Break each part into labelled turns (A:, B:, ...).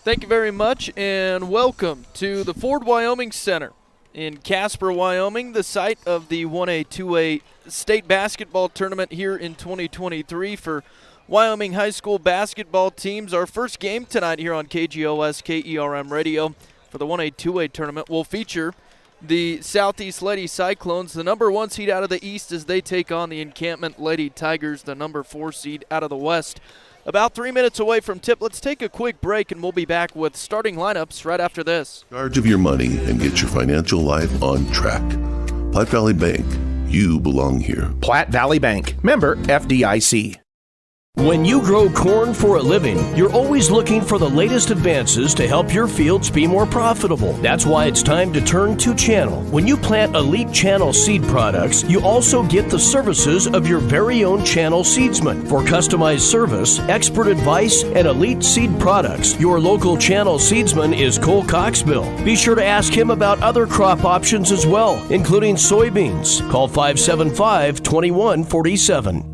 A: Thank you very much, and welcome to the Ford Wyoming Center in Casper, Wyoming, the site of the 1A, 2A state basketball tournament here in 2023 for Wyoming high school basketball teams. Our first game tonight here on KGOS KERM Radio for the 1A, 2A tournament will feature the Southeast Lady Cyclones, the number 1 seed out of the East, as they take on the Encampment Lady Tigers, the number 4 seed out of the West. About 3 minutes away from tip. Let's take a quick break, and we'll be back with starting lineups right after this.
B: Charge of your money and get your financial life on track. Platte Valley Bank, you belong here.
C: Platte Valley Bank, member FDIC.
D: When you grow corn for a living, you're always looking for the latest advances to help your fields be more profitable. That's why it's time to turn to Channel. When you plant Elite Channel seed products, you also get the services of your very own Channel seedsman. For customized service, expert advice, and elite seed products, your local Channel seedsman is Cole Coxbill. Be sure to ask him about other crop options as well, including soybeans. Call 575-2147.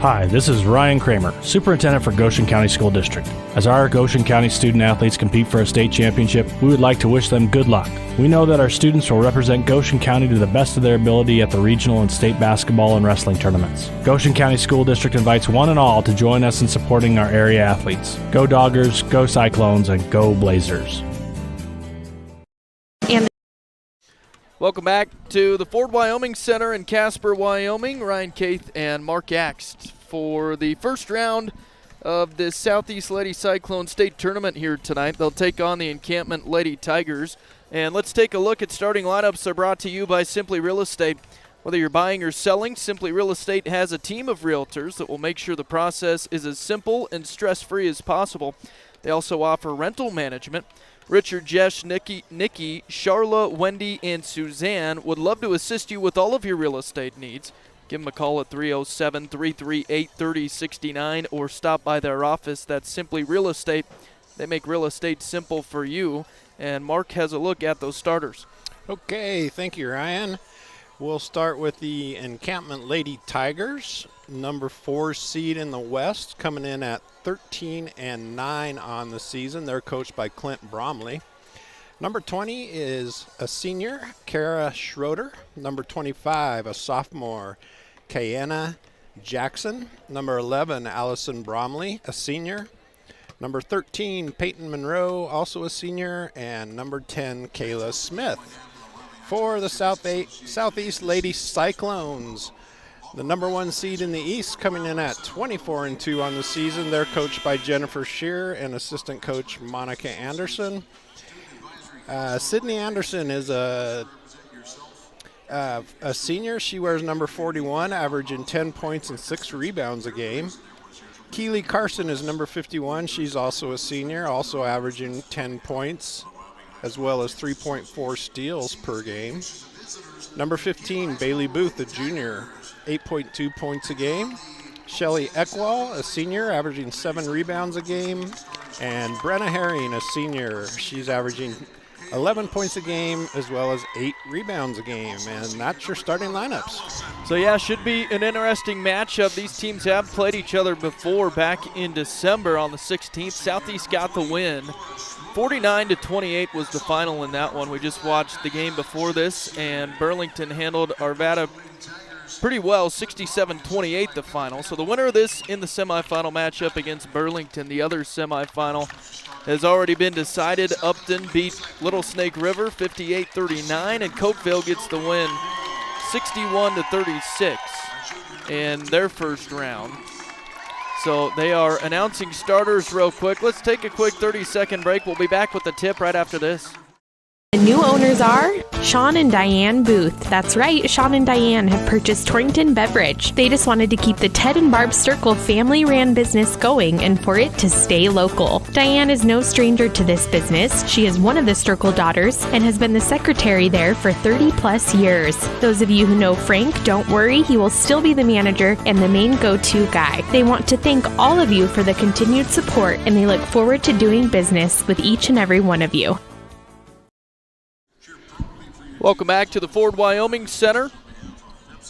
E: Hi, this is Ryan Kramer, Superintendent for Goshen County School District. As our Goshen County student athletes compete for a state championship, we would like to wish them good luck. We know that our students will represent Goshen County to the best of their ability at the regional and state basketball and wrestling tournaments. Goshen County School District invites one and all to join us in supporting our area athletes. Go Doggers, go Cyclones, and go Blazers.
A: Welcome back to the Ford Wyoming Center in Casper, Wyoming. Ryan Kaith and Mark Axt for the first round of the Southeast Lady Cyclone State Tournament here tonight. They'll take on the Encampment Lady Tigers. And let's take a look at starting lineups. They're brought to you by Simply Real Estate. Whether you're buying or selling, Simply Real Estate has a team of realtors that will make sure the process is as simple and stress-free as possible. They also offer rental management. Richard, Jesh, Nikki, Charla, Wendy, and Suzanne would love to assist you with all of your real estate needs. Give them a call at 307-338-3069 or stop by their office. That's Simply Real Estate. They make real estate simple for you. And Mark has a look at those starters.
F: Okay, thank you, Ryan. We'll start with the Encampment Lady Tigers, number 4 seed in the West, coming in at 13-9 on the season. They're coached by Clint Bromley. Number 20 is a senior, Kara Schroeder. Number 25, a sophomore, Kayana Jackson. Number 11, Allison Bromley, a senior. Number 13, Peyton Monroe, also a senior. And number 10, Kayla Smith. For the Southeast Lady Cyclones, the number 1 seed in the East, coming in at 24-2 on the season. They're coached by Jennifer Shear and assistant coach Monica Anderson. Sydney Anderson is a senior. She wears number 41, averaging 10 points and 6 rebounds a game. Keely Carson is number 51. She's also a senior, also averaging 10 points, as well as 3.4 steals per game. Number 15, Bailey Booth, a junior, 8.2 points a game. Shelly Eckwall, a senior, averaging 7 rebounds a game. And Brenna Herring, a senior, she's averaging 11 points a game as well as 8 rebounds a game. And that's your starting lineups.
A: So, yeah, should be an interesting matchup. These teams have played each other before back in December on the 16th. Southeast got the win. 49-28 was the final in that one. We just watched the game before this, and Burlington handled Arvada pretty well, 67-28 the final. So the winner of this in the semifinal matchup against Burlington, the other semifinal, has already been decided. Upton beat Little Snake River 58-39, and Cokeville gets the win 61-36 in their first round. So they are announcing starters real quick. Let's take a quick 30-second break. We'll be back with the tip right after this.
G: The new owners are Sean and Diane Booth. That's right, Sean and Diane have purchased Torrington Beverage. They just wanted to keep the Ted and Barb Sturkle family-ran business going and for it to stay local. Diane is no stranger to this business. She is one of the Sturkle daughters and has been the secretary there for 30-plus years. Those of you who know Frank, don't worry, he will still be the manager and the main go-to guy. They want to thank all of you for the continued support, and they look forward to doing business with each and every one of you.
A: Welcome back to the Ford Wyoming Center.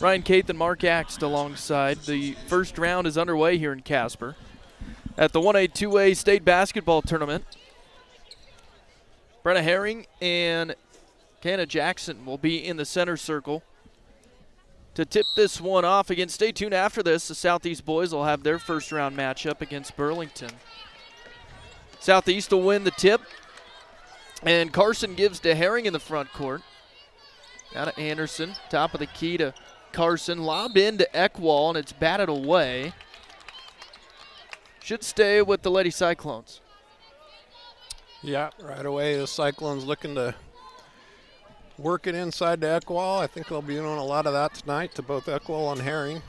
A: Ryan Kaith and Mark Axt alongside. The first round is underway here in Casper. at the 1A, 2A state basketball tournament. Brenna Herring and Canna Jackson will be in the center circle to tip this one off. Again, stay tuned after this. The Southeast boys will have their first round matchup against Burlington. Southeast will win the tip, and Carson gives to Herring in the front court. Now to Anderson, top of the key to Carson, lobbed into Eckwall, and it's batted away. Should stay with the Lady Cyclones.
F: Yeah, right away the Cyclones looking to work it inside to Eckwall. I think they'll be doing a lot of that tonight to both Eckwall and Herring.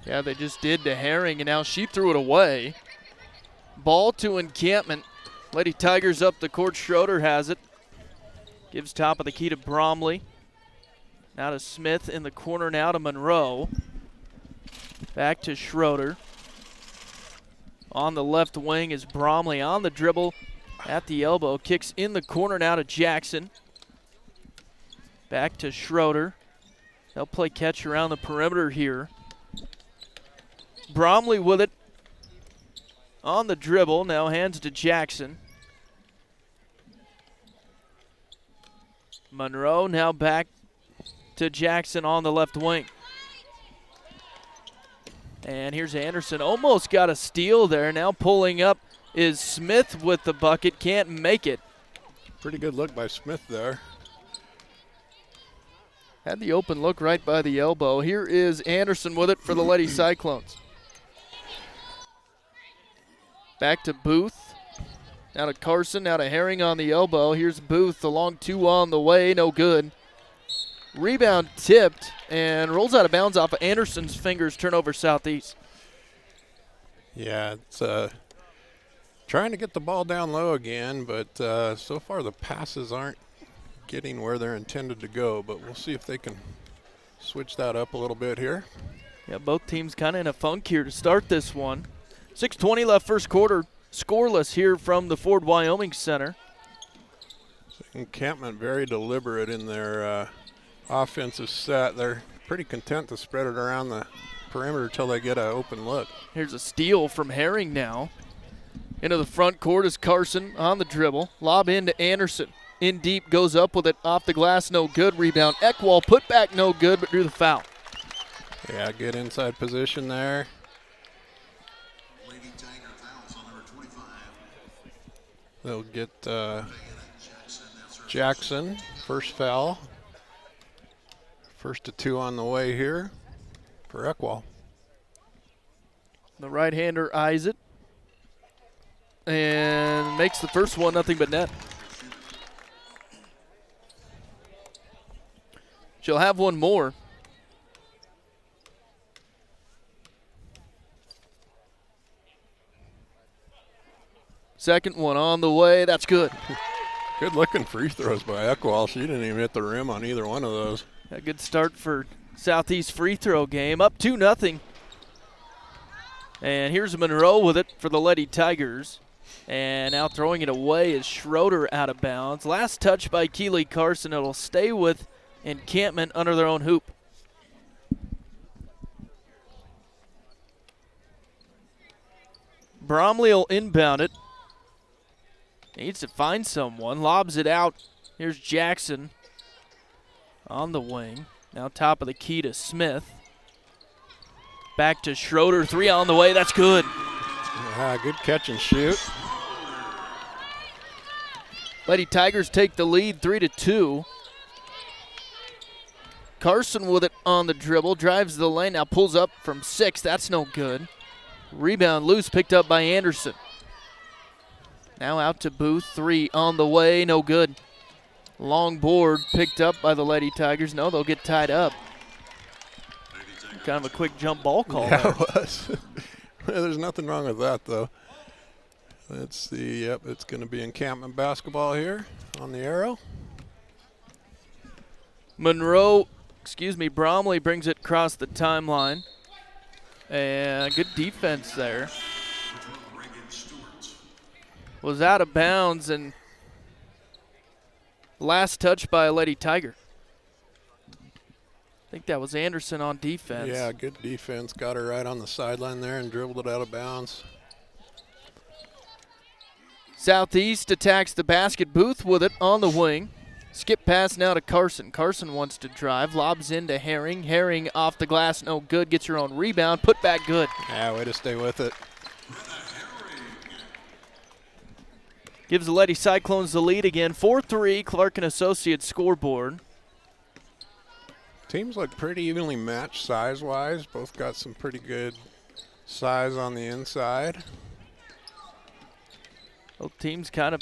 A: Yeah, they just did to Herring, and now she threw it away. Ball to Encampment. Lady Tigers up the court. Schroeder has it. Gives top of the key to Bromley. Now to Smith in the corner, now to Monroe. Back to Schroeder. On the left wing is Bromley on the dribble at the elbow. Kicks in the corner now to Jackson. Back to Schroeder. They'll play catch around the perimeter here. Bromley with it on the dribble. Now hands to Jackson. Monroe now back to Jackson on the left wing. And here's Anderson. Almost got a steal there. Now pulling up is Smith with the bucket. Can't make it.
F: Pretty good look by Smith there.
A: Had the open look right by the elbow. Here is Anderson with it for the Lady Cyclones. Back to Booth. Now to Carson. Now to Herring on the elbow. Here's Booth. The long two on the way. No good. Rebound tipped and rolls out of bounds off of Anderson's fingers. Turnover Southeast.
F: Yeah, it's trying to get the ball down low again, but so far the passes aren't getting where they're intended to go, but we'll see if they can switch that up a little bit here.
A: Yeah, both teams kind of in a funk here to start this one. 6:20 left first quarter. Scoreless here from the Ford Wyoming Center.
F: Encampment very deliberate in their offensive set. They're pretty content to spread it around the perimeter until they get an open look.
A: Here's a steal from Herring now. Into the front court is Carson on the dribble. Lob into Anderson. In deep, goes up with it off the glass, no good. Rebound, Eckwall, put back, no good, but drew the foul.
F: Yeah, good inside position there. They'll get Jackson, first foul. First to two on the way here for Eckwall.
A: The right-hander eyes it and makes the first one nothing but net. She'll have one more. Second one on the way. That's good.
F: Good looking free throws by Eckwall. She didn't even hit the rim on either one of those.
A: A good start for Southeast free throw game. Up 2-0. And here's Monroe with it for the Lady Tigers. And now throwing it away is Schroeder out of bounds. Last touch by Keeley Carson. It'll stay with Encampment under their own hoop. Bromley will inbound it. Needs to find someone. Lobs it out. Here's Jackson on the wing. Now top of the key to Smith. Back to Schroeder. Three on the way. That's good.
F: Yeah, good catch and shoot.
A: Lady Tigers take the lead 3-2. Carson with it on the dribble. Drives the lane. Now pulls up from 6. That's no good. Rebound loose. Picked up by Anderson. Now out to Booth. 3 on the way. No good. Long board picked up by the Lady Tigers. No, they'll get tied up. Kind of a quick jump ball call.
F: Yeah,
A: there.
F: it was. There's nothing wrong with that, though. Let's see. Yep, it's going to be Encampment basketball here on the arrow.
A: Bromley brings it across the timeline. And good defense there. Was out of bounds, and last touch by a Lady Tiger. I think that was Anderson on defense.
F: Yeah, good defense. Got her right on the sideline there and dribbled it out of bounds.
A: Southeast attacks the basket. Booth with it on the wing. Skip pass now to Carson. Carson wants to drive. Lobs into Herring. Herring off the glass, no good. Gets her own rebound. Put back good.
F: Yeah, way to stay with it.
A: Gives the Lady Cyclones the lead again. 4-3, Clark and Associates scoreboard.
F: Teams look pretty evenly matched size-wise. Both got some pretty good size on the inside.
A: Both teams kind of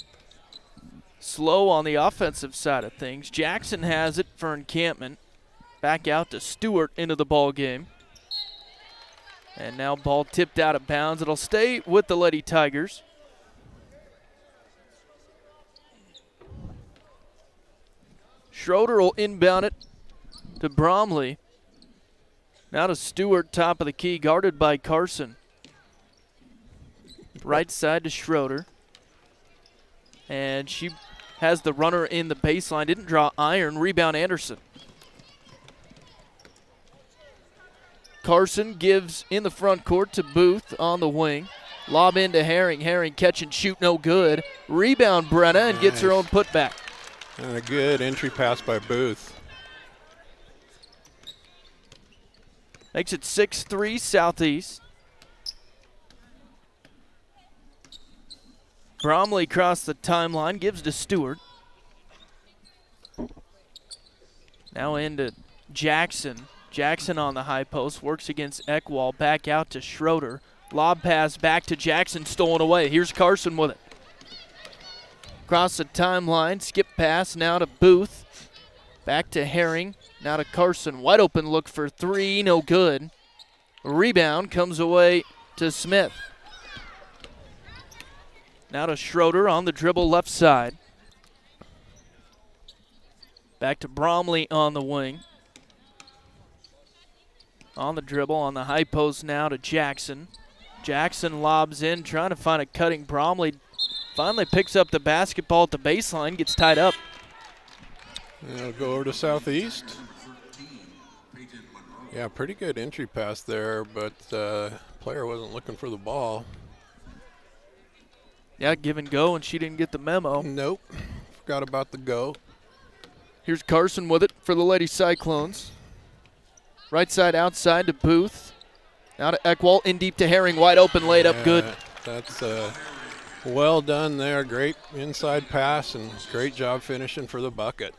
A: slow on the offensive side of things. Jackson has it for Encampment. Back out to Stewart into the ball game. And now ball tipped out of bounds. It'll stay with the Lady Tigers. Schroeder will inbound it to Bromley. Now to Stewart, top of the key, guarded by Carson. Right side to Schroeder. And she has the runner in the baseline. Didn't draw iron. Rebound Anderson. Carson gives in the front court to Booth on the wing. Lob into Herring. Herring catch and shoot, no good. Rebound Brenna and gets her own putback.
F: And a good entry pass by Booth.
A: Makes it 6-3 Southeast. Bromley crossed the timeline, gives to Stewart. Now into Jackson. Jackson on the high post, works against Eckwall, back out to Schroeder. Lob pass back to Jackson, stolen away. Here's Carson with it. Across the timeline, skip pass now to Booth. Back to Herring, now to Carson. Wide open look for three, no good. Rebound comes away to Smith. Now to Schroeder on the dribble left side. Back to Bromley on the wing. On the dribble, on the high post now to Jackson. Jackson lobs in, trying to find a cutting Bromley. Finally picks up the basketball at the baseline, gets tied up.
F: It'll go over to Southeast. Yeah, pretty good entry pass there, but player wasn't looking for the ball.
A: Yeah, give and go, and she didn't get the memo.
F: Nope, forgot about the go.
A: Here's Carson with it for the Lady Cyclones. Right side outside to Booth. Now to Eckwall, in deep to Herring, wide open, laid up good.
F: That's well done there. Great inside pass and great job finishing for the bucket.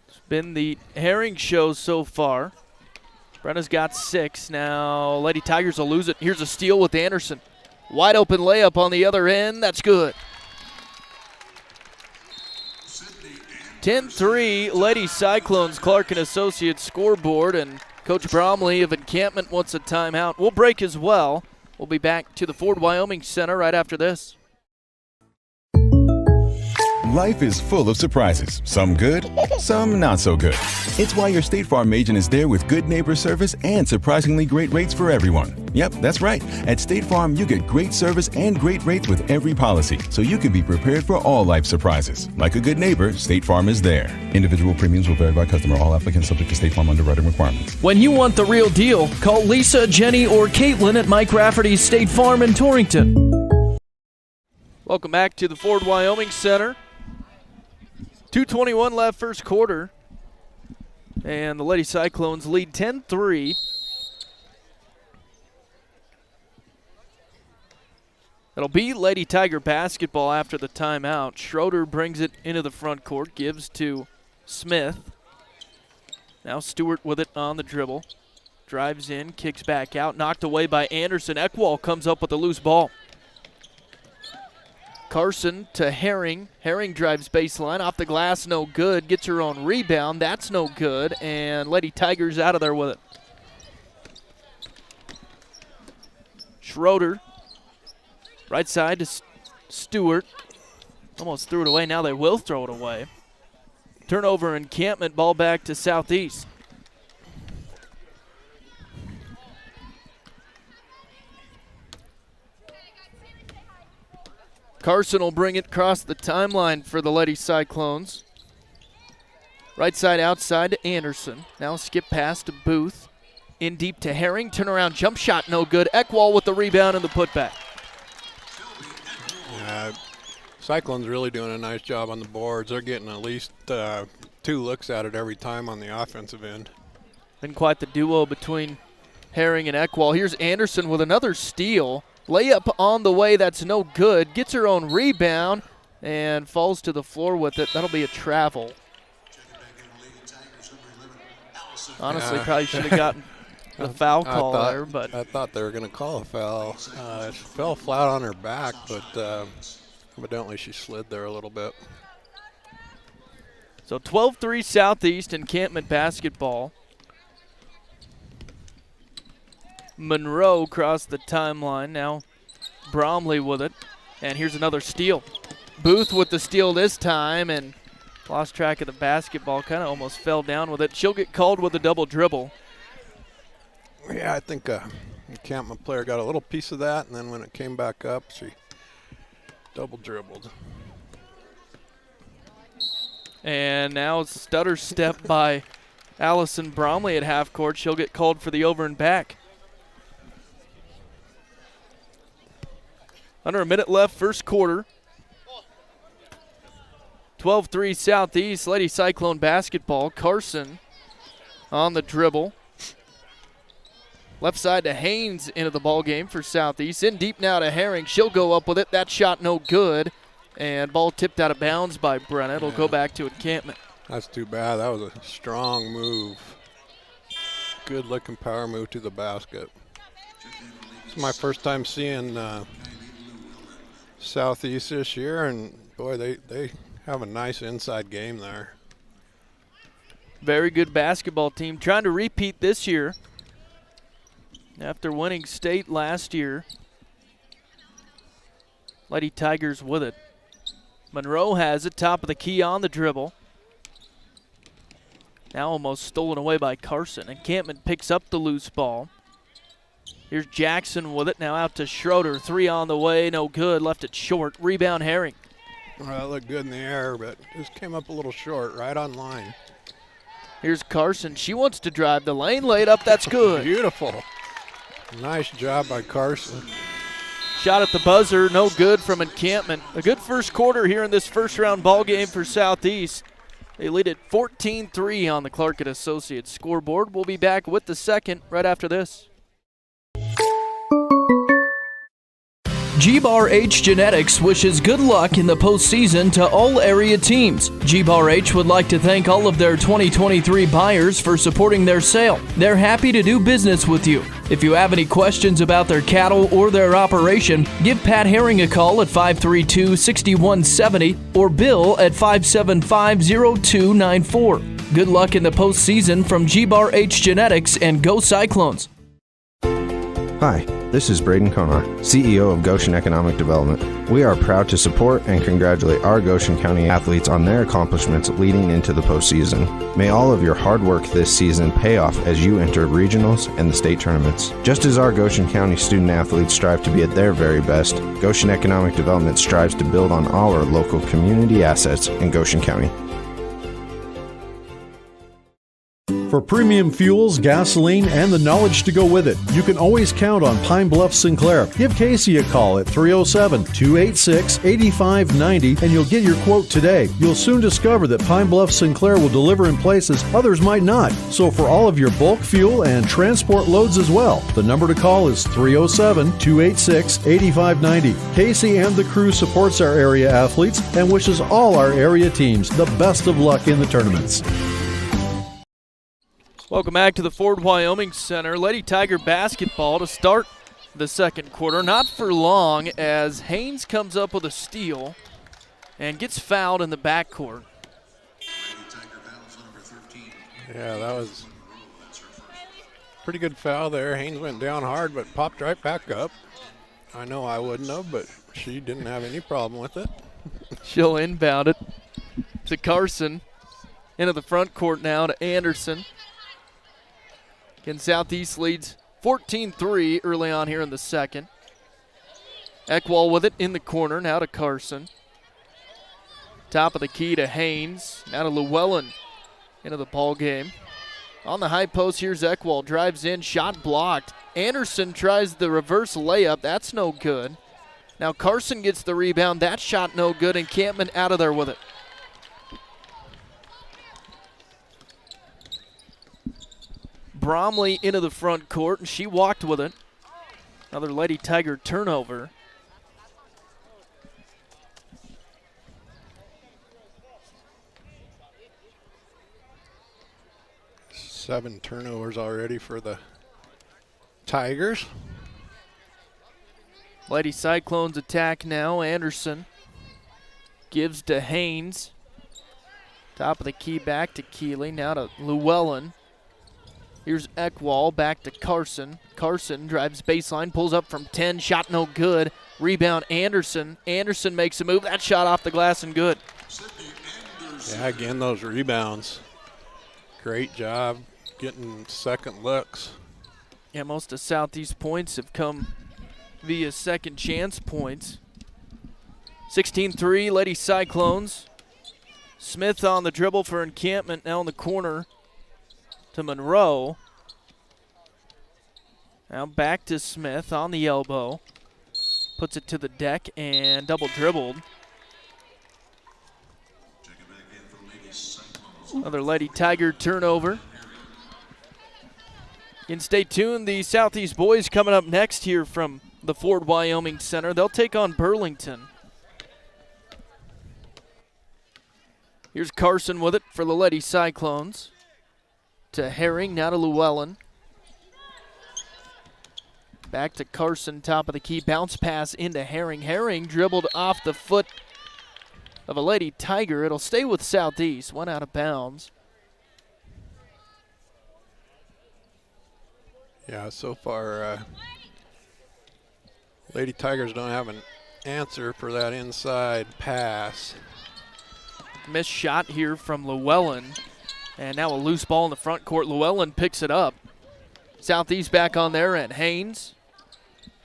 A: It's been the Herring show so far. Brenna's got 6. Now Lady Tigers will lose it. Here's a steal with Anderson. Wide open layup on the other end. That's good. 10-3, Lady Cyclones, Clark and Associates scoreboard, and Coach Bromley of Encampment wants a timeout. We'll break as well. We'll be back to the Ford Wyoming Center right after this.
H: Life is full of surprises, some good, some not so good. It's why your State Farm agent is there with good neighbor service and surprisingly great rates for everyone. Yep, that's right. At State Farm, you get great service and great rates with every policy, so you can be prepared for all life surprises. Like a good neighbor, State Farm is there. Individual premiums will vary by customer. All applicants subject to State Farm underwriting requirements.
D: When you want the real deal, call Lisa, Jenny, or Caitlin at Mike Rafferty's State Farm in Torrington.
A: Welcome back to the Ford Wyoming Center. 2:21 left first quarter. And the Lady Cyclones lead 10-3. It'll be Lady Tiger basketball after the timeout. Schroeder brings it into the front court, gives to Smith. Now Stewart with it on the dribble. Drives in, kicks back out, knocked away by Anderson. Eckwall comes up with a loose ball. Carson to Herring. Herring drives baseline. Off the glass, no good. Gets her own rebound. That's no good. And Lady Tigers out of there with it. Schroeder. Right side to Stewart. Almost threw it away. Now they will throw it away. Turnover Encampment. Ball back to Southeast. Carson will bring it across the timeline for the Lady Cyclones. Right side outside to Anderson. Now skip pass to Booth. In deep to Herring. Turnaround jump shot, no good. Eckwall with the rebound and the putback.
F: Cyclones really doing a nice job on the boards. They're getting at least 2 looks at it every time on the offensive end.
A: Been quite the duo between Herring and Eckwall. Here's Anderson with another steal. Layup on the way, that's no good. Gets her own rebound and falls to the floor with it. That'll be a travel. Honestly, probably should have gotten the foul call there, but
F: I thought they were going to call a foul. It fell flat on her back, but evidently she slid there a little bit.
A: So 12-3 Southeast Encampment basketball. Monroe crossed the timeline. Now Bromley with it. And here's another steal. Booth with the steal this time and lost track of the basketball. Kind of almost fell down with it. She'll get called with a double dribble.
F: Yeah, I think Encampment player got a little piece of that, and then when it came back up, she double dribbled.
A: And now it's stutter step by Allison Bromley at half court. She'll get called for the over and back. Under a minute left, first quarter. 12-3 Southeast, Lady Cyclone basketball. Carson on the dribble. Left side to Haynes into the ball game for Southeast. In deep now to Herring. She'll go up with it. That shot no good. And ball tipped out of bounds by Brenna. It'll go back to Encampment.
F: That's too bad. That was a strong move. Good looking power move to the basket. It's my first time seeing Southeast this year, and boy, they have a nice inside game there.
A: Very good basketball team. Trying to repeat this year after winning state last year. Lady Tigers with it. Monroe has it, top of the key on the dribble. Now almost stolen away by Carson. Encampment picks up the loose ball. Here's Jackson with it, now out to Schroeder. 3 on the way, no good, left it short. Rebound Herring.
F: Well, it looked good in the air, but just came up a little short, right on line.
A: Here's Carson, she wants to drive the lane, laid up, that's good.
F: Beautiful. Nice job by Carson.
A: Shot at the buzzer, no good from Encampment. A good first quarter here in this first round ball game for Southeast. They lead at 14-3 on the Clark & Associates scoreboard. We'll be back with the second right after this.
I: G-Bar H Genetics wishes good luck in the postseason to all area teams. G-Bar H would like to thank all of their 2023 buyers for supporting their sale. They're happy to do business with you. If you have any questions about their cattle or their operation, give Pat Herring a call at 532-6170 or Bill at 575-0294. Good luck in the postseason from G-Bar H Genetics, and go Cyclones.
J: Hi, this is Braden Konar, CEO of Goshen Economic Development. We are proud to support and congratulate our Goshen County athletes on their accomplishments leading into the postseason. May all of your hard work this season pay off as you enter regionals and the state tournaments. Just as our Goshen County student athletes strive to be at their very best, Goshen Economic Development strives to build on our local community assets in Goshen County.
K: For premium fuels, gasoline, and the knowledge to go with it, you can always count on Pine Bluff Sinclair. Give Casey a call at 307-286-8590 and you'll get your quote today. You'll soon discover that Pine Bluff Sinclair will deliver in places others might not. So for all of your bulk fuel and transport loads as well, the number to call is 307-286-8590. Casey and the crew supports our area athletes and wishes all our area teams the best of luck in the tournaments.
A: Welcome back to the Ford Wyoming Center. Lady Tiger basketball to start the second quarter. Not for long as Haynes comes up with a steal and gets fouled in the backcourt.
F: Yeah, that was a pretty good foul there. Haynes went down hard but popped right back up. I know I wouldn't have, but she didn't have any problem with it.
A: She'll inbound it to Carson. Into the front court now to Anderson. Again, Southeast leads 14-3 early on here in the second. Eckwall with it in the corner, now to Carson. Top of the key to Haynes, now to Llewellyn into the ball game. On the high post, here's Eckwall, drives in, shot blocked. Anderson tries the reverse layup, that's no good. Now Carson gets the rebound. That shot no good. Encampment out of there with it. Bromley into the front court, and she walked with it. Another Lady Tiger turnover.
F: Seven turnovers already for the Tigers.
A: Lady Cyclones attack now. Anderson gives to Haynes. Top of the key back to Keeley. Now to Llewellyn. Here's Eckwall back to Carson. Carson drives baseline, pulls up from 10. Shot no good. Rebound Anderson. Anderson makes a move. That shot off the glass and good.
F: Yeah, again, those rebounds. Great job getting second looks.
A: Yeah, most of Southeast points have come via second chance points. 16-3, Lady Cyclones. Smith on the dribble for Encampment, now in the corner to Monroe. Now back to Smith on the elbow. Puts it to the deck and double dribbled. Another Lady Tiger turnover. And stay tuned, the Southeast boys coming up next here from the Ford Wyoming Center. They'll take on Burlington. Here's Carson with it for the Lady Cyclones. To Herring, now to Llewellyn. Back to Carson, top of the key. Bounce pass into Herring. Herring dribbled off the foot of a Lady Tiger. It'll stay with Southeast. Went out of bounds.
F: Yeah, so far, Lady Tigers don't have an answer for that inside pass.
A: Missed shot here from Llewellyn. And now a loose ball in the front court. Llewellyn picks it up. Southeast back on there at Haynes.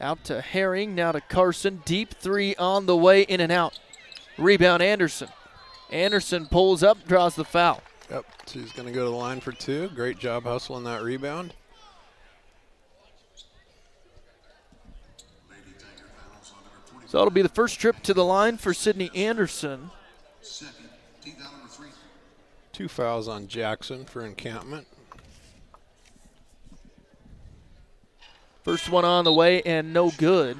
A: Out to Herring, now to Carson. Deep three on the way, in and out. Rebound Anderson. Anderson pulls up, draws the foul.
F: Yep, she's going to go to the line for two. Great job hustling that rebound.
A: So it'll be the first trip to the line for Sydney Anderson.
F: Two fouls on Jackson for Encampment.
A: First one on the way and no good.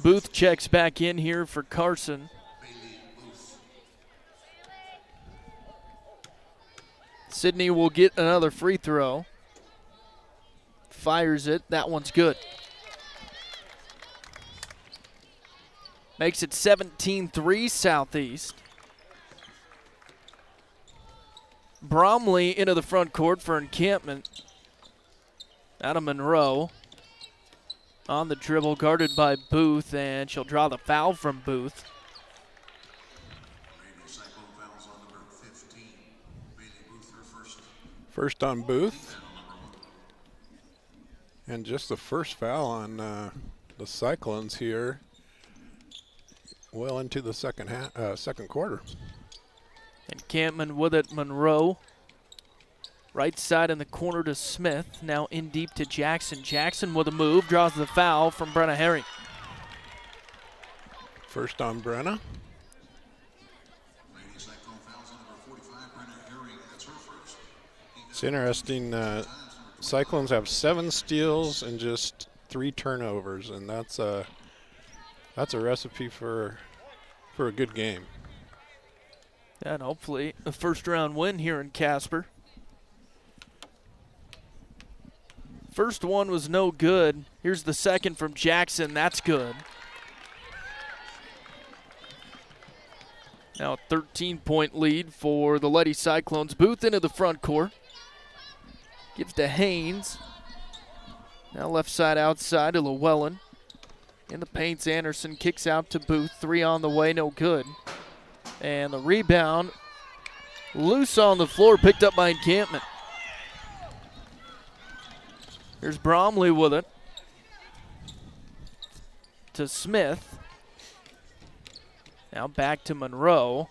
A: Booth checks back in here for Carson. Sydney will get another free throw. Fires it. That one's good. Makes it 17-3 Southeast. Bromley into the front court for Encampment. Out of Monroe. On the dribble, guarded by Booth, and she'll draw the foul from Booth.
F: First on Booth. And just the first foul on the Cyclones here. Well into the second quarter.
A: Encampment with it, Monroe. Right side in the corner to Smith. Now in deep to Jackson. Jackson with a move, draws the foul from Brenna Herring.
F: First on Brenna. It's interesting, Cyclones have 7 steals and just 3 turnovers, and that's a recipe for a good game.
A: And hopefully a first round win here in Casper. First one was no good. Here's the second from Jackson. That's good. Now a 13-point lead for the Lady Cyclones. Booth into the front court. Gives to Haynes. Now left side outside to Llewellyn. In the paints, Anderson kicks out to Booth. 3 on the way, no good. And the rebound, loose on the floor, picked up by Encampment. Here's Bromley with it. To Smith. Now back to Monroe.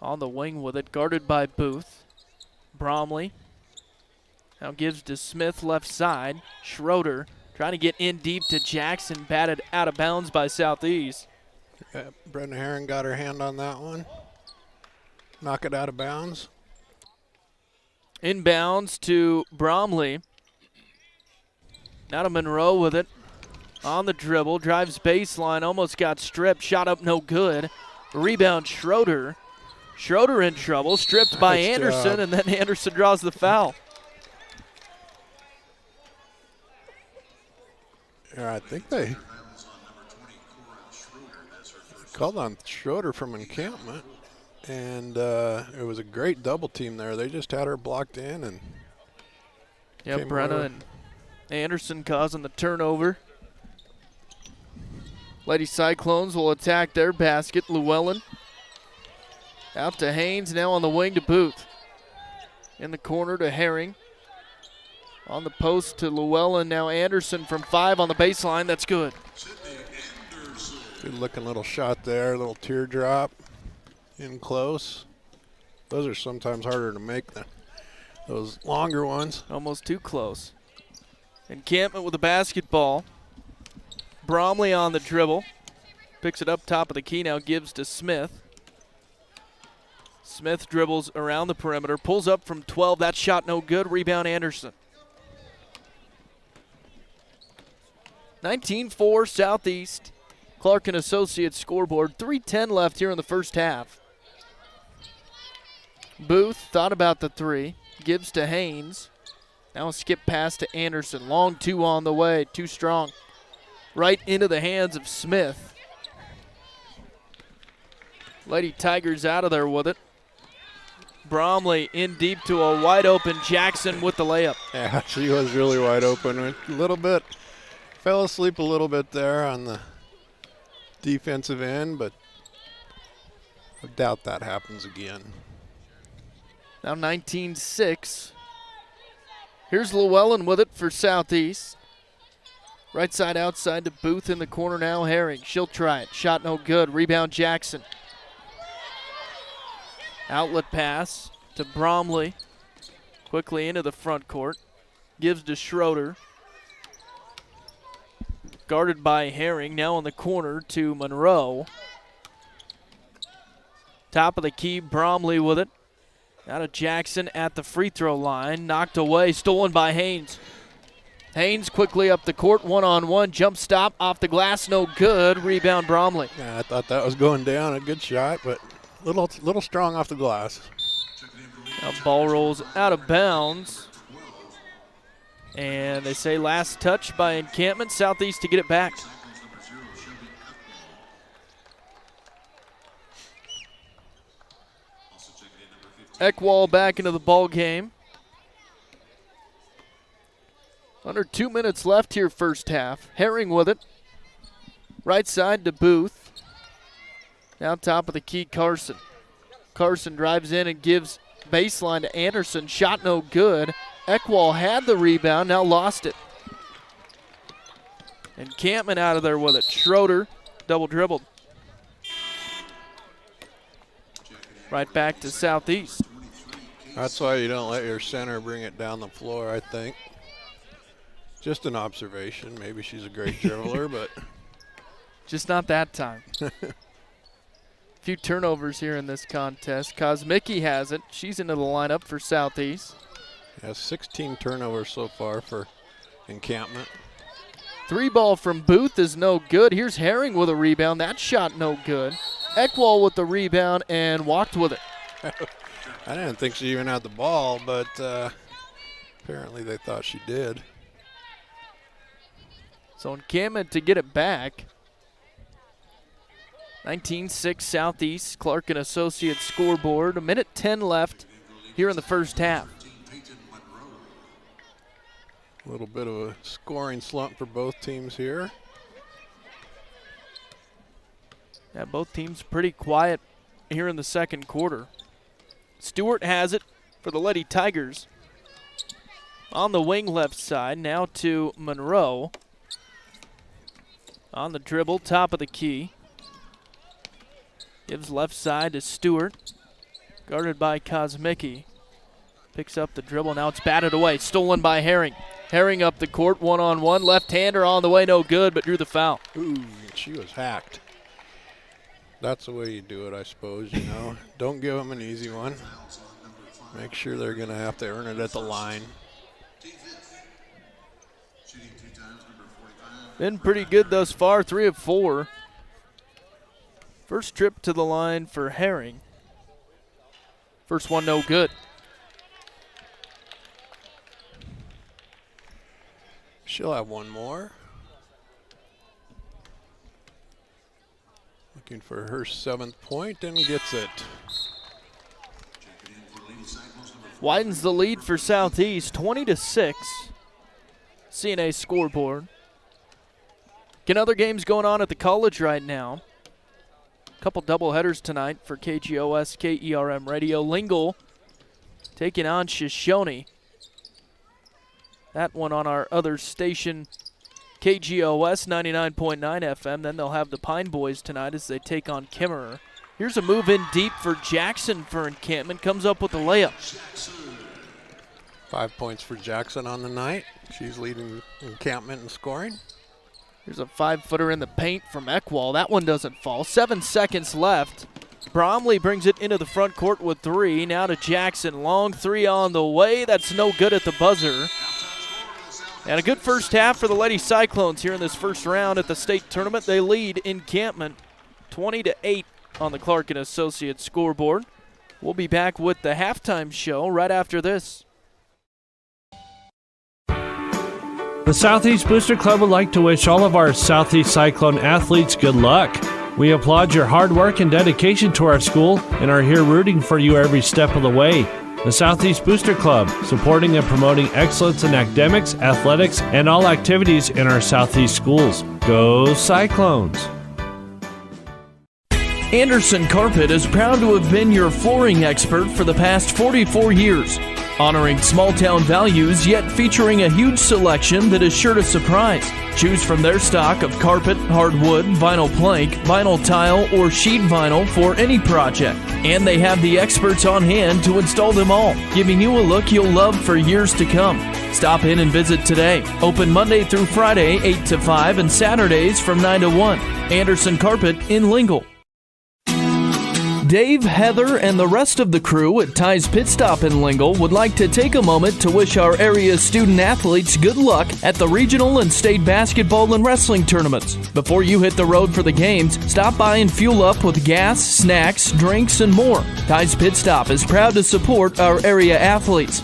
A: On the wing with it, guarded by Booth. Bromley. Now gives to Smith left side. Schroeder Trying to get in deep to Jackson, batted out of bounds by Southeast.
F: Brenda Herring got her hand on that one. Knock it out of bounds.
A: Inbounds to Bromley. Now to Monroe with it. On the dribble, drives baseline, almost got stripped, shot up no good. Rebound Schroeder. Schroeder in trouble, stripped by
F: Nice
A: Anderson,
F: job.
A: and then Anderson draws the foul.
F: Yeah, I think they called on Schroeder from Encampment, and it was a great double team there. They just had her blocked in, and
A: Yep, Brenna and Anderson causing the turnover. Lady Cyclones will attack their basket. Llewellyn out to Haynes, now on the wing to Booth. In the corner to Herring. On the post to Llewellyn, now Anderson from 5 on the baseline. That's good.
F: good looking little shot there, little teardrop in close. Those are sometimes harder to make than those longer ones.
A: Almost too close. Encampment with the basketball. Bromley on the dribble. Picks it up top of the key now, gives to Smith. Smith dribbles around the perimeter, pulls up from 12. That shot no good. Rebound Anderson. 19-4 Southeast. Clark and Associates scoreboard. 3:10 left here in the first half. Booth thought about the three. Gives to Haynes. Now a skip pass to Anderson. Long two on the way. Too strong. Right into the hands of Smith. Lady Tigers out of there with it. Bromley in deep to a wide open Jackson with the layup.
F: Yeah, she was really wide open. A little bit, fell asleep a little bit there on the defensive end, but I doubt that happens again.
A: Now 19-6. Here's Llewellyn with it for Southeast. Right side outside to Booth in the corner now. Herring, she'll try it. Shot no good. Rebound Jackson. Outlet pass to Bromley. Quickly into the front court. Gives to Schroeder. Guarded by Herring. Now in the corner to Monroe. Top of the key, Bromley with it. Now to Jackson at the free throw line. Knocked away, stolen by Haynes. Haynes quickly up the court, one-on-one, jump stop, off the glass, no good. Rebound Bromley.
F: Yeah, I thought that was going down, a good shot, but little strong off the glass.
A: Now ball rolls out of bounds. And they say last touch by Encampment. Southeast to get it back. Eckwall back into the ball game. Under 2 minutes left here first half. Herring with it. Right side to Booth. Now top of the key, Carson. Carson drives in and gives baseline to Anderson. Shot no good. Eckwall had the rebound, now lost it. Encampment out of there with it. Schroeder double dribbled. Right back to Southeast.
F: That's why you don't let your center bring it down the floor, I think. Just an observation. Maybe she's a great dribbler, but
A: just not that time. Few turnovers here in this contest. Kosmicki has it. She's into the lineup for Southeast.
F: Yeah, 16 turnovers so far for Encampment.
A: Three ball from Booth is no good. Here's Herring with a rebound. That shot no good. Eckwall with the rebound and walked with it.
F: I didn't think she even had the ball, but apparently they thought she did.
A: So Encampment to get it back. 19-6 Southeast. Clark and Associates scoreboard. 1:10 left here in the first half.
F: A little bit of a scoring slump for both teams here.
A: Yeah, both teams pretty quiet here in the second quarter. Stewart has it for the Lady Tigers. On the wing left side, now to Monroe. On the dribble, top of the key. Gives left side to Stewart. Guarded by Kosmicki. Picks up the dribble, now it's batted away. Stolen by Herring. Herring up the court, one-on-one. Left-hander on the way, no good, but drew the foul.
F: Ooh, she was hacked. That's the way you do it, I suppose, you know. Don't give them an easy one. Make sure they're going to have to earn it at the line.
A: Been pretty good thus far, 3 of 4. First trip to the line for Herring. First one, no good.
F: She'll have one more. Looking for her 7th point and gets it.
A: Widens the lead for Southeast, 20-6. CNA scoreboard. Other games going on at the college right now. Couple doubleheaders tonight for KGOS, KERM Radio. Lingle taking on Shoshone. That one on our other station, KGOS 99.9 FM. Then they'll have the Pine Boys tonight as they take on Kimmerer. Here's a move in deep for Jackson for Encampment. Comes up with the layup.
F: 5 points for Jackson on the night. She's leading Encampment in scoring.
A: Here's a 5-footer in the paint from Eckwall. That one doesn't fall. 7 seconds left. Bromley brings it into the front court with 3. Now to Jackson. Long 3 on the way. That's no good at the buzzer. And a good first half for the Lady Cyclones here in this first round at the state tournament. They lead Encampment 20-8 on the Clark & Associates scoreboard. We'll be back with the halftime show right after this.
E: The Southeast Booster Club would like to wish all of our Southeast Cyclone athletes good luck. We applaud your hard work and dedication to our school and are here rooting for you every step of the way. The Southeast Booster Club, supporting and promoting excellence in academics, athletics, and all activities in our Southeast schools. Go Cyclones!
I: Anderson Carpet is proud to have been your flooring expert for the past 44 years. Honoring small-town values, yet featuring a huge selection that is sure to surprise. Choose from their stock of carpet, hardwood, vinyl plank, vinyl tile, or sheet vinyl for any project. And they have the experts on hand to install them all, giving you a look you'll love for years to come. Stop in and visit today. Open Monday through Friday, 8 to 5, and Saturdays from 9 to 1. Anderson Carpet in Lingle. Dave, Heather, and the rest of the crew at Ty's Pit Stop in Lingle would like to take a moment to wish our area's student athletes good luck at the regional and state basketball and wrestling tournaments. Before you hit the road for the games, stop by and fuel up with gas, snacks, drinks, and more. Ty's Pit Stop is proud to support our area athletes.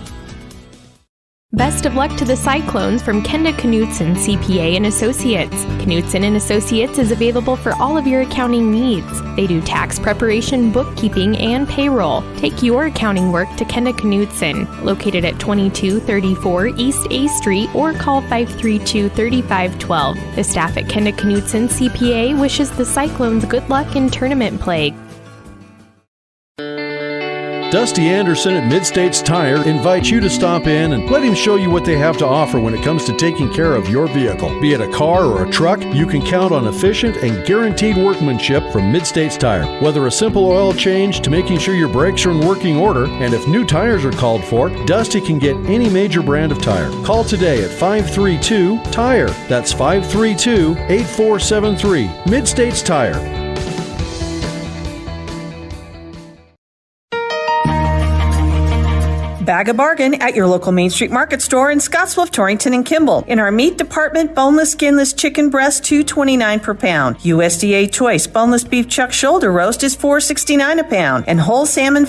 G: Best of luck to the Cyclones from Kenda Knutson, CPA and Associates. Knutson and Associates is available for all of your accounting needs. They do tax preparation, bookkeeping, and payroll. Take your accounting work to Kenda Knutson, located at 2234 East A Street, or call 532-3512. The staff at Kenda Knutson, CPA wishes the Cyclones good luck in tournament play.
K: Dusty Anderson at Mid-States Tire invites you to stop in and let him show you what they have to offer when it comes to taking care of your vehicle. Be it a car or a truck, you can count on efficient and guaranteed workmanship from Mid-States Tire. Whether a simple oil change to making sure your brakes are in working order, and if new tires are called for, Dusty can get any major brand of tire. Call today at 532-TIRE. That's 532-8473. Mid-States Tire.
L: Bag a bargain at your local Main Street Market store in Scottsbluff, Torrington, and Kimball. In our meat department, boneless, skinless chicken breast, $2.29 per pound. USDA choice boneless beef chuck shoulder roast is $4.69 a pound, and whole salmon.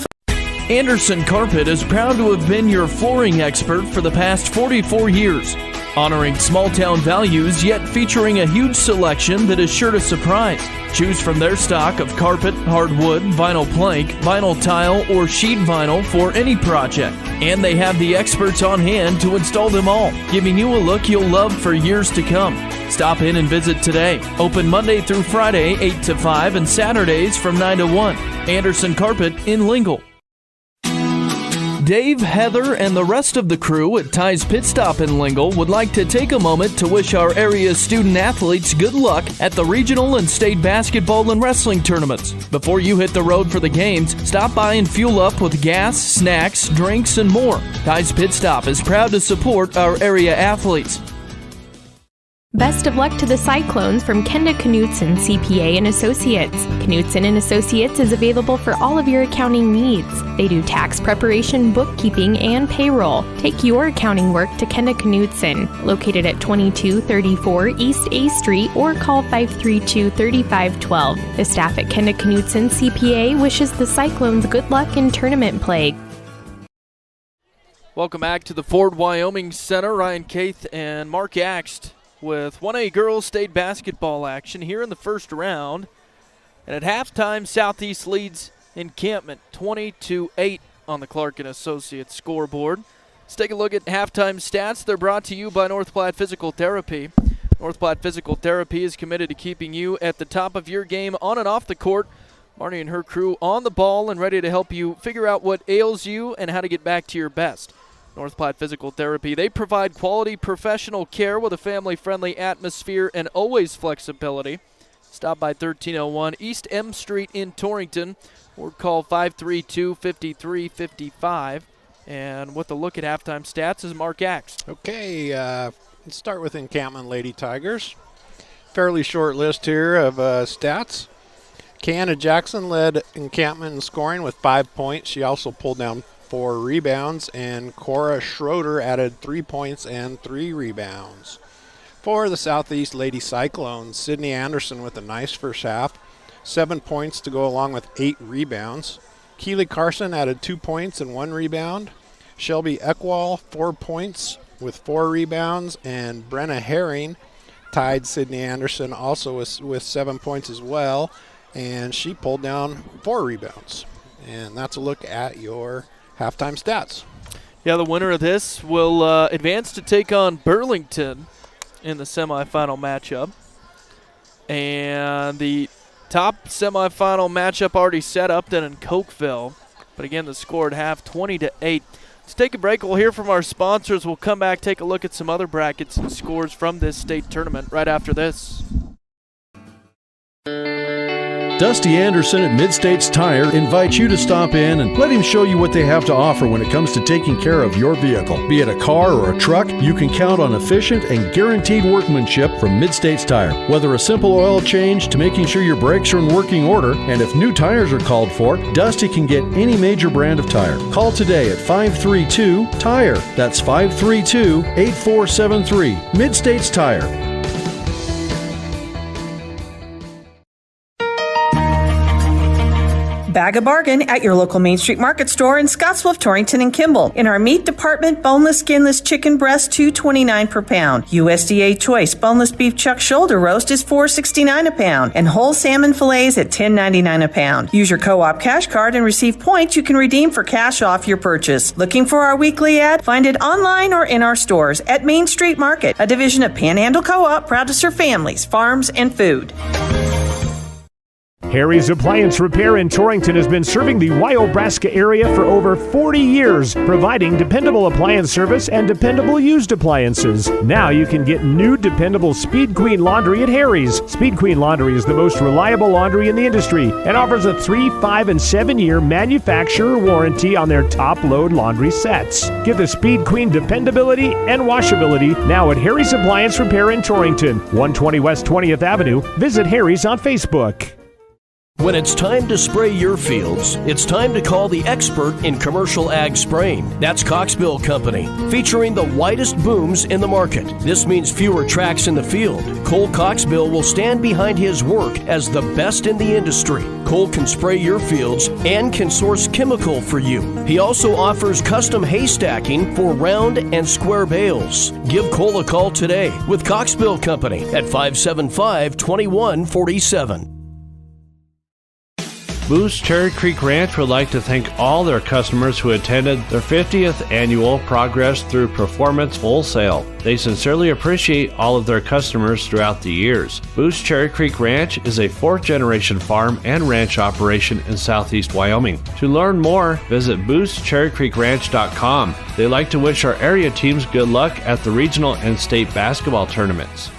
I: Anderson Carpet is proud to have been your flooring expert for the past 44 years. Honoring small-town values, yet featuring a huge selection that is sure to surprise. Choose from their stock of carpet, hardwood, vinyl plank, vinyl tile, or sheet vinyl for any project. And they have the experts on hand to install them all, giving you a look you'll love for years to come. Stop in and visit today. Open Monday through Friday, 8 to 5, and Saturdays from 9 to 1. Anderson Carpet in Lingle. Dave, Heather, and the rest of the crew at Ty's Pit Stop in Lingle would like to take a moment to wish our area student athletes good luck at the regional and state basketball and wrestling tournaments. Before you hit the road for the games, stop by and fuel up with gas, snacks, drinks, and more. Ty's Pit Stop is proud to support our area athletes.
G: Best of luck to the Cyclones from Kenda Knutson, CPA and Associates. Knutson and Associates is available for all of your accounting needs. They do tax preparation, bookkeeping, and payroll. Take your accounting work to Kenda Knutson, located at 2234 East A Street, or call 532-3512. The staff at Kenda Knutson, CPA wishes the Cyclones good luck in tournament play.
A: Welcome back to the Ford Wyoming Center. Ryan Keith and Mark Axt with 1A girls state basketball action here in the first round. And at halftime, Southeast leads Encampment 20-8 on the Clark & Associates scoreboard. Let's take a look at halftime stats. They're brought to you by North Platte Physical Therapy. North Platte Physical Therapy is committed to keeping you at the top of your game on and off the court. Marnie and her crew on the ball and ready to help you figure out what ails you and how to get back to your best. North Platte Physical Therapy, they provide quality professional care with a family-friendly atmosphere and always flexibility. Stop by 1301 East M Street in Torrington or call 532-5355. And with a look at halftime stats is Mark Axt.
F: Okay, let's start with Encampment Lady Tigers. Fairly short list here of stats. Kiana Jackson led Encampment in scoring with 5 points. She also pulled down 4 rebounds, and Cora Schroeder added 3 points and 3 rebounds. For the Southeast Lady Cyclones, Sydney Anderson with a nice first half, 7 points to go along with 8 rebounds. Keely Carson added 2 points and 1 rebound. Shelby Eckwall, 4 points with 4 rebounds, and Brenna Herring tied Sydney Anderson also with 7 points as well, and she pulled down 4 rebounds. And that's a look at your halftime stats.
A: Yeah, the winner of this will advance to take on Burlington in the semifinal matchup. And the top semifinal matchup already set up then in Cokeville. But again, the score at half, 20-8. Let's take a break. We'll hear from our sponsors. We'll come back, take a look at some other brackets and scores from this state tournament right after this.
K: Dusty Anderson at Mid-States Tire invites you to stop in and let him show you what they have to offer when it comes to taking care of your vehicle. Be it a car or a truck, you can count on efficient and guaranteed workmanship from Mid-States Tire. Whether a simple oil change to making sure your brakes are in working order, and if new tires are called for, Dusty can get any major brand of tire. Call today at 532-TIRE. That's 532-8473. Mid-States Tire.
L: Bag a bargain at your local Main Street Market store in Scottsbluff, Torrington, and Kimball. In our meat department, boneless, skinless chicken breast, $2.29 per pound. USDA choice boneless beef chuck shoulder roast is $4.69 a pound, and whole salmon fillets at $10.99 a pound. Use your co-op cash card and receive points you can redeem for cash off your purchase. Looking for our weekly ad? Find it online or in our stores at Main Street Market, a division of Panhandle Co-op, proud to serve families, farms, and food.
M: Harry's Appliance Repair in Torrington has been serving the Wyobraska area for over 40 years, providing dependable appliance service and dependable used appliances. Now you can get new dependable Speed Queen laundry at Harry's. Speed Queen laundry is the most reliable laundry in the industry and offers a 3, 5, and 7-year manufacturer warranty on their top-load laundry sets. Get the Speed Queen dependability and washability now at Harry's Appliance Repair in Torrington, 120 West 20th Avenue. Visit Harry's on Facebook.
D: When it's time to spray your fields, it's time to call the expert in commercial ag spraying. That's Coxbill Company, featuring the widest booms in the market. This means fewer tracks in the field. Cole Coxbill will stand behind his work as the best in the industry. Cole can spray your fields and can source chemical for you. He also offers custom hay stacking for round and square bales. Give Cole a call today with Coxbill Company at 575-2147.
E: Boost Cherry Creek Ranch would like to thank all their customers who attended their 50th annual Progress Through Performance Wholesale. They sincerely appreciate all of their customers throughout the years. Boost Cherry Creek Ranch is a fourth-generation farm and ranch operation in southeast Wyoming. To learn more, visit boostcherrycreekranch.com. They like to wish our area teams good luck at the regional and state basketball tournaments.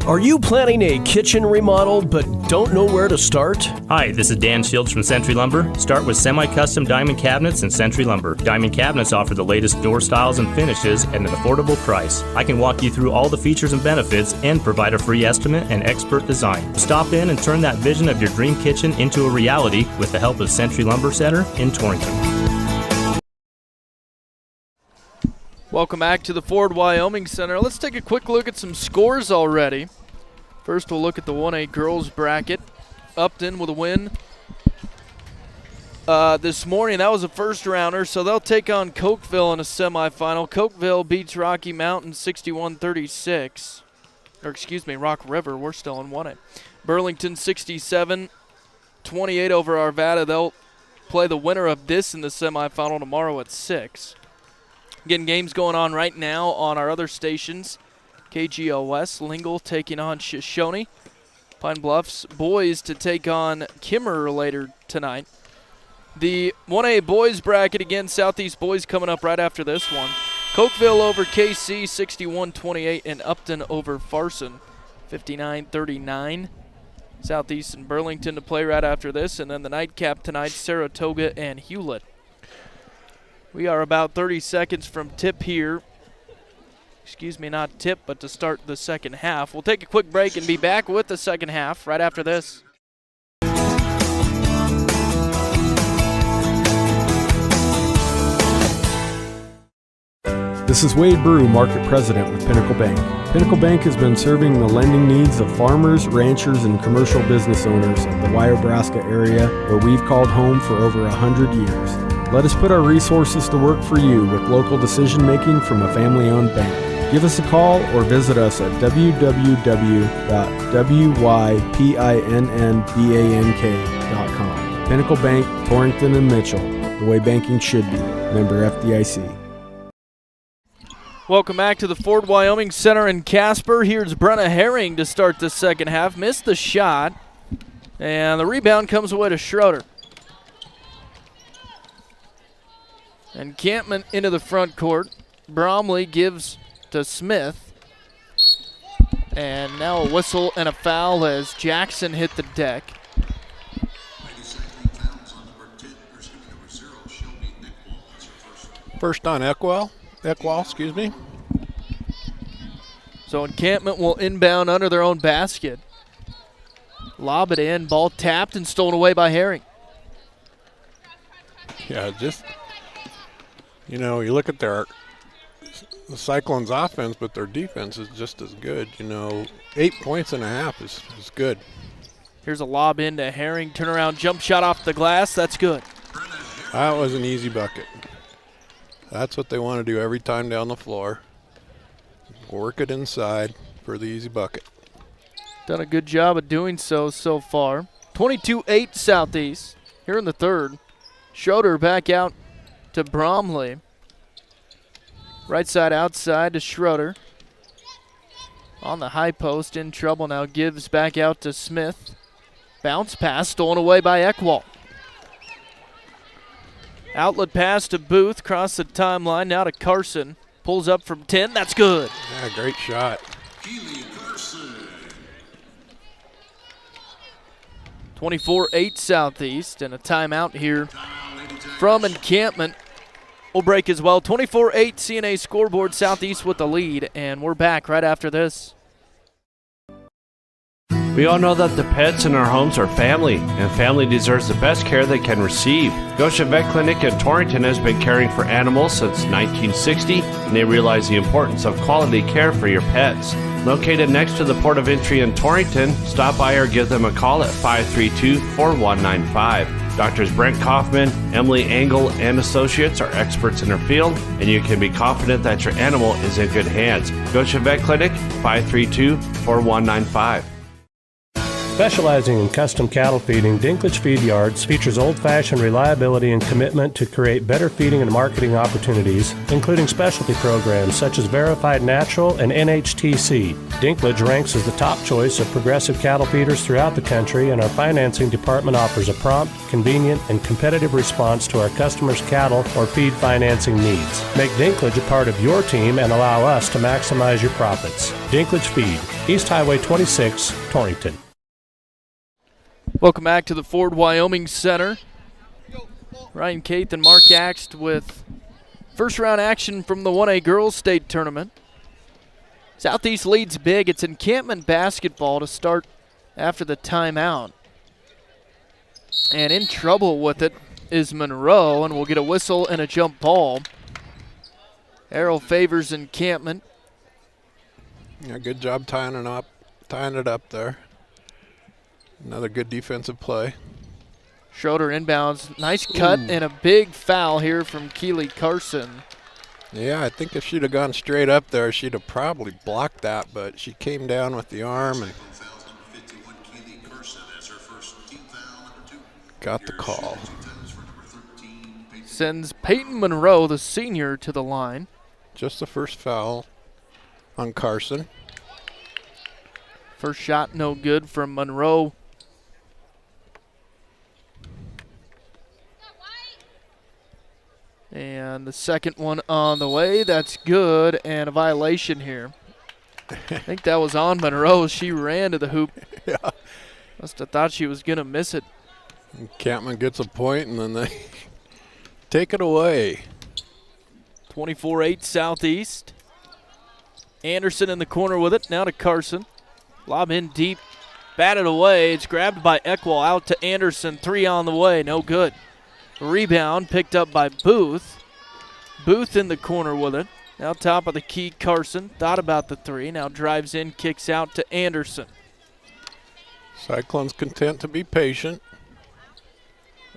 D: Are you planning a kitchen remodel but don't know where to start?
N: Hi, this is Dan Shields from Century Lumber. Start with semi-custom diamond cabinets and Century Lumber. Diamond cabinets offer the latest door styles and finishes at an affordable price. I can walk you through all the features and benefits and provide a free estimate and expert design. Stop in and turn that vision of your dream kitchen into a reality with the help of Century Lumber Center in Torrington.
A: Welcome back to the Ford Wyoming Center. Let's take a quick look at some scores already. First, we'll look at the 1A girls bracket. Upton with a win this morning. That was a first-rounder, so they'll take on Cokeville in a semifinal. Cokeville beats Rocky Mountain 61-36. Or, excuse me, Rock River. We're still in 1A. Burlington 67-28 over Arvada. They'll play the winner of this in the semifinal tomorrow at 6. Getting games going on right now on our other stations. KGOS, Lingle taking on Shoshone. Pine Bluffs boys to take on Kimmerer later tonight. The 1A boys bracket, again, Southeast boys coming up right after this one. Cokeville over KC 61-28 and Upton over Farson 59-39. Southeast and Burlington to play right after this, and then the nightcap tonight, Saratoga and Hewlett. We are about 30 seconds from tip here. Excuse me, not tip, but to start the second half. We'll take a quick break and be back with the second half right after this.
K: This is Wade Brew, Market President with Pinnacle Bank. Pinnacle Bank has been serving the lending needs of farmers, ranchers, and commercial business owners in the Wyobraska area, where we've called home for over 100 years. Let us put our resources to work for you with local decision-making from a family-owned bank. Give us a call or visit us at www.wypinnbank.com. Pinnacle Bank, Torrington and Mitchell, the way banking should be. Member FDIC.
A: Welcome back to the Ford Wyoming Center in Casper. Here's Brenna Herring to start the second half. Missed the shot, and the rebound comes away to Schroeder. Encampment into the front court. Bromley gives to Smith. And now a whistle and a foul as Jackson hit the deck.
F: First on Ekwall, excuse me.
A: So Encampment will inbound under their own basket. Lob it in, ball tapped and stolen away by Herring.
F: Yeah, just, you know, you look at the Cyclones offense, but their defense is just as good. You know, 8 points and a half is good.
A: Here's a lob into Herring, turnaround jump shot off the glass. That's good.
F: That was an easy bucket. That's what they want to do every time down the floor. Work it inside for the easy bucket.
A: Done a good job of doing so far. 22-8 Southeast here in the third. Schroeder back out to Bromley. Right side outside to Schroeder. On the high post, in trouble now, gives back out to Smith. Bounce pass stolen away by Ekwall. Outlet pass to Booth, cross the timeline, now to Carson. Pulls up from 10, that's good.
F: Yeah, great shot.
A: 24-8 Southeast, and a timeout here from Encampment will break as well. 24-8 CNA scoreboard, Southeast with the lead, and we're back right after this.
E: We all know that the pets in our homes are family, and family deserves the best care they can receive. Goshen Vet Clinic in Torrington has been caring for animals since 1960, and they realize the importance of quality care for your pets. Located next to the Port of Entry in Torrington, stop by or give them a call at 532-4195. Doctors Brent Kaufman, Emily Engel, and Associates are experts in their field, and you can be confident that your animal is in good hands. Goshen Vet Clinic, 532-4195.
M: Specializing in custom cattle feeding, Dinklage Feed Yards features old-fashioned reliability and commitment to create better feeding and marketing opportunities, including specialty programs such as Verified Natural and NHTC. Dinklage ranks as the top choice of progressive cattle feeders throughout the country, and our financing department offers a prompt, convenient, and competitive response to our customers' cattle or feed financing needs. Make Dinklage a part of your team and allow us to maximize your profits. Dinklage Feed, East Highway 26, Torrington.
A: Welcome back to the Ford Wyoming Center. Ryan Keith and Mark Axt with first round action from the 1A Girls State Tournament. Southeast leads big. It's Encampment basketball to start after the timeout. And in trouble with it is Monroe, and we'll get a whistle and a jump ball. Arrow favors Encampment.
F: Yeah, good job tying it up there. Another good defensive play.
A: Schroeder inbounds. Nice cut and a big foul here from Keely Carson.
F: Yeah, I think if she'd have gone straight up there, she'd have probably blocked that, but she came down with the arm and got the call.
A: Sends Peyton Monroe, the senior, to the line.
F: Just the first foul on Carson.
A: First shot no good from Monroe. And the second one on the way. That's good, and a violation here. I think that was on Monroe. She ran to the hoop.
F: Yeah.
A: Must have thought she was going to miss it.
F: Encampment gets a point, and then they take it away.
A: 24-8 Southeast. Anderson in the corner with it. Now to Carson. Lob in deep. Batted away. It's grabbed by Eckwall. Out to Anderson. Three on the way. No good. Rebound picked up by Booth. Booth in the corner with it. Now top of the key, Carson. Thought about the three. Now drives in, kicks out to Anderson.
F: Cyclones content to be patient.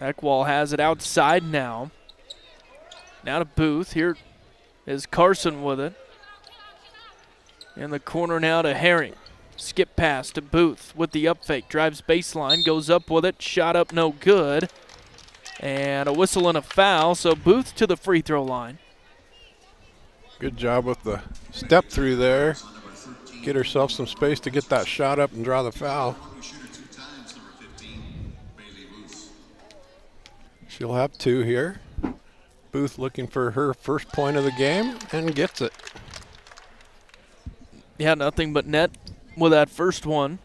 A: Eckwall has it outside now. Now to Booth. Here is Carson with it. In the corner now to Herring. Skip pass to Booth with the up fake. Drives baseline, goes up with it. Shot up, no good. And a whistle and a foul, so Booth to the free throw line.
F: Good job with the step through there. Get herself some space to get that shot up and draw the foul. She'll have two here. Booth looking for her first point of the game and gets it.
A: Yeah, nothing but net with that first one.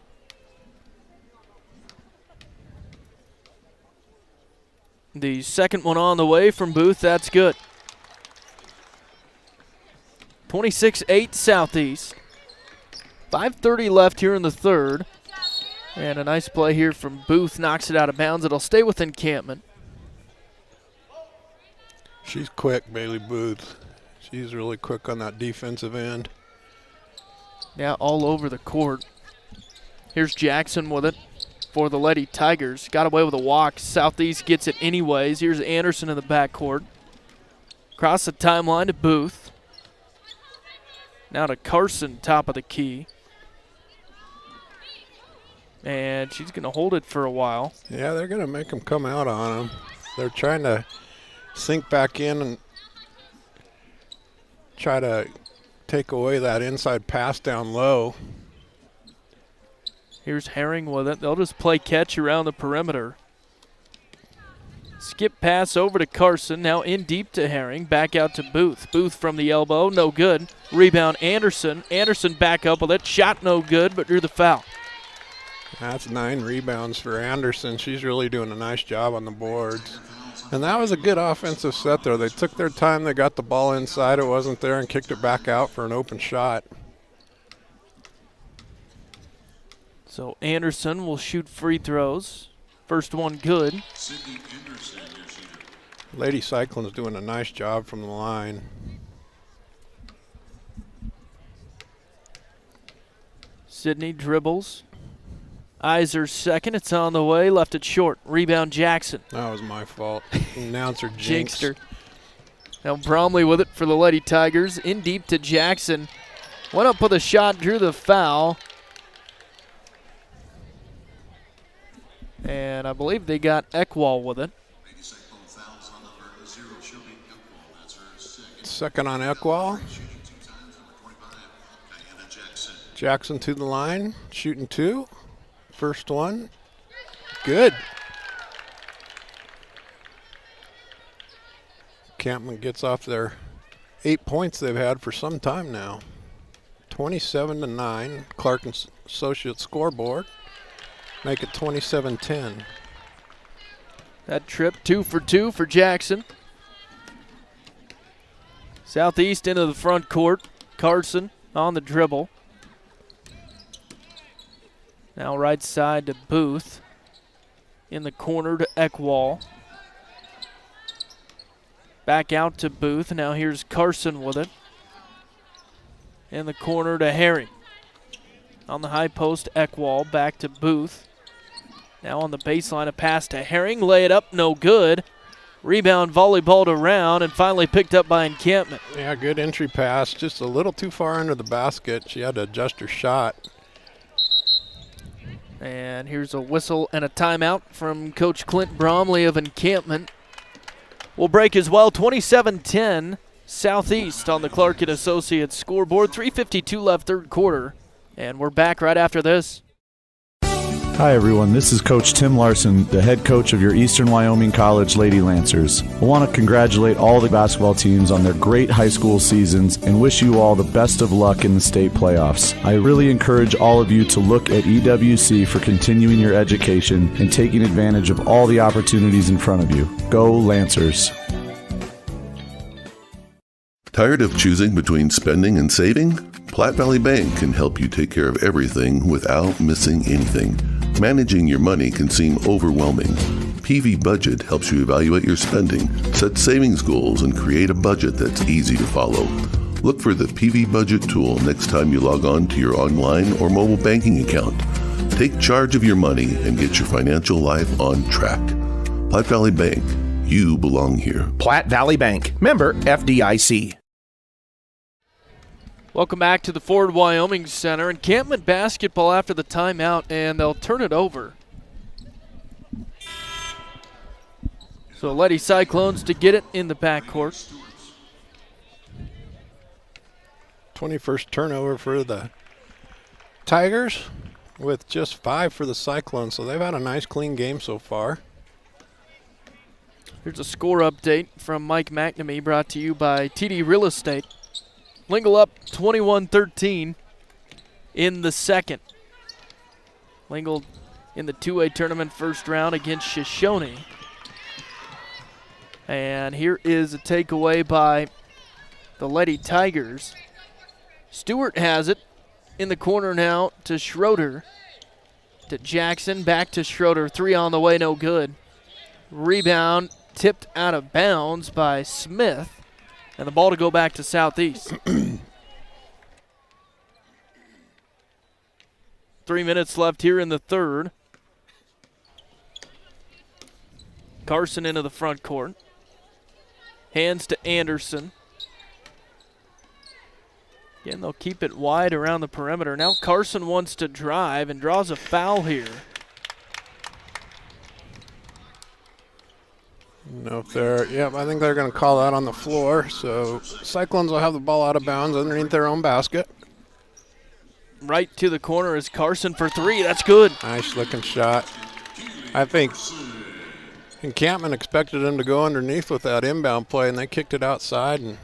A: The second one on the way from Booth, that's good. 26-8 Southeast. 5:30 left here in the third. And a nice play here from Booth, knocks it out of bounds. It'll stay with Encampment.
F: She's quick, Bailey Booth. She's really quick on that defensive end.
A: Yeah, all over the court. Here's Jackson with it for the Lady Tigers. Got away with a walk. Southeast gets it anyways. Here's Anderson in the backcourt. Across the timeline to Booth. Now to Carson, top of the key. And she's going to hold it for a while.
F: Yeah, they're going to make them come out on them. They're trying to sink back in and try to take away that inside pass down low.
A: Here's Herring with it. They'll just play catch around the perimeter. Skip pass over to Carson. Now in deep to Herring. Back out to Booth. Booth from the elbow. No good. Rebound Anderson. Anderson back up with it. Shot no good, but drew the foul.
F: That's 9 rebounds for Anderson. She's really doing a nice job on the boards. And that was a good offensive set there. They took their time. They got the ball inside. It wasn't there and kicked it back out for an open shot.
A: So Anderson will shoot free throws. First one good.
F: Lady Cyclones doing a nice job from the line.
A: Sydney dribbles. Iser's second. It's on the way. Left it short. Rebound Jackson.
F: That was my fault. Announcer jinxed her.
A: Now Bromley with it for the Lady Tigers. In deep to Jackson. Went up with a shot, drew the foul. And I believe they got Eckwall with it.
F: Second on Eckwall. Jackson to the line, shooting 2. First one, good. Encampment gets off their 8 points they've had for some time now. 27-9, Clark and Associates scoreboard. Make it 27-10.
A: That trip 2 for 2 for Jackson. Southeast into the front court. Carson on the dribble. Now right side to Booth. In the corner to Eckwall. Back out to Booth. Now here's Carson with it. In the corner to Herring. On the high post, Eckwall. Back to Booth. Now on the baseline, a pass to Herring. Lay it up, no good. Rebound, volleyballed around, and finally picked up by Encampment.
F: Yeah, good entry pass. Just a little too far under the basket. She had to adjust her shot.
A: And here's a whistle and a timeout from Coach Clint Bromley of Encampment. We'll break as well, 27-10 Southeast on the Clark and Associates scoreboard. 3:52 left, third quarter, and we're back right after this.
O: Hi everyone, this is Coach Tim Larson, the head coach of your Eastern Wyoming College Lady Lancers. I want to congratulate all the basketball teams on their great high school seasons and wish you all the best of luck in the state playoffs. I really encourage all of you to look at EWC for continuing your education and taking advantage of all the opportunities in front of you. Go Lancers!
B: Tired of choosing between spending and saving? Platte Valley Bank can help you take care of everything without missing anything. Managing your money can seem overwhelming. PV Budget helps you evaluate your spending, set savings goals, and create a budget that's easy to follow. Look for the PV Budget tool next time you log on to your online or mobile banking account. Take charge of your money and get your financial life on track. Platte Valley Bank, you belong here.
C: Platte Valley Bank, member FDIC.
A: Welcome back to the Ford Wyoming Center. Encampment basketball after the timeout, and they'll turn it over. So Lady Cyclones to get it in the backcourt.
F: 21st turnover for the Tigers with just 5 for the Cyclones, so they've had a nice clean game so far.
A: Here's a score update from Mike McNamee, brought to you by TD Real Estate. Lingle up 21-13 in the second. Lingle in the 2A tournament first round against Shoshone. And here is a takeaway by the Lady Tigers. Stewart has it in the corner now to Schroeder. To Jackson, back to Schroeder. 3 on the way, no good. Rebound tipped out of bounds by Smith. And the ball to go back to Southeast. 3 minutes left here in the third. Carson into the front court. Hands to Anderson. Again, they'll keep it wide around the perimeter. Now Carson wants to drive and draws a foul here.
F: No, if they're, I think they're going to call that on the floor. So Cyclones will have the ball out of bounds underneath their own basket.
A: Right to the corner is Carson for 3. That's good.
F: Nice looking shot. I think Encampment expected them to go underneath with that inbound play, and they kicked it outside and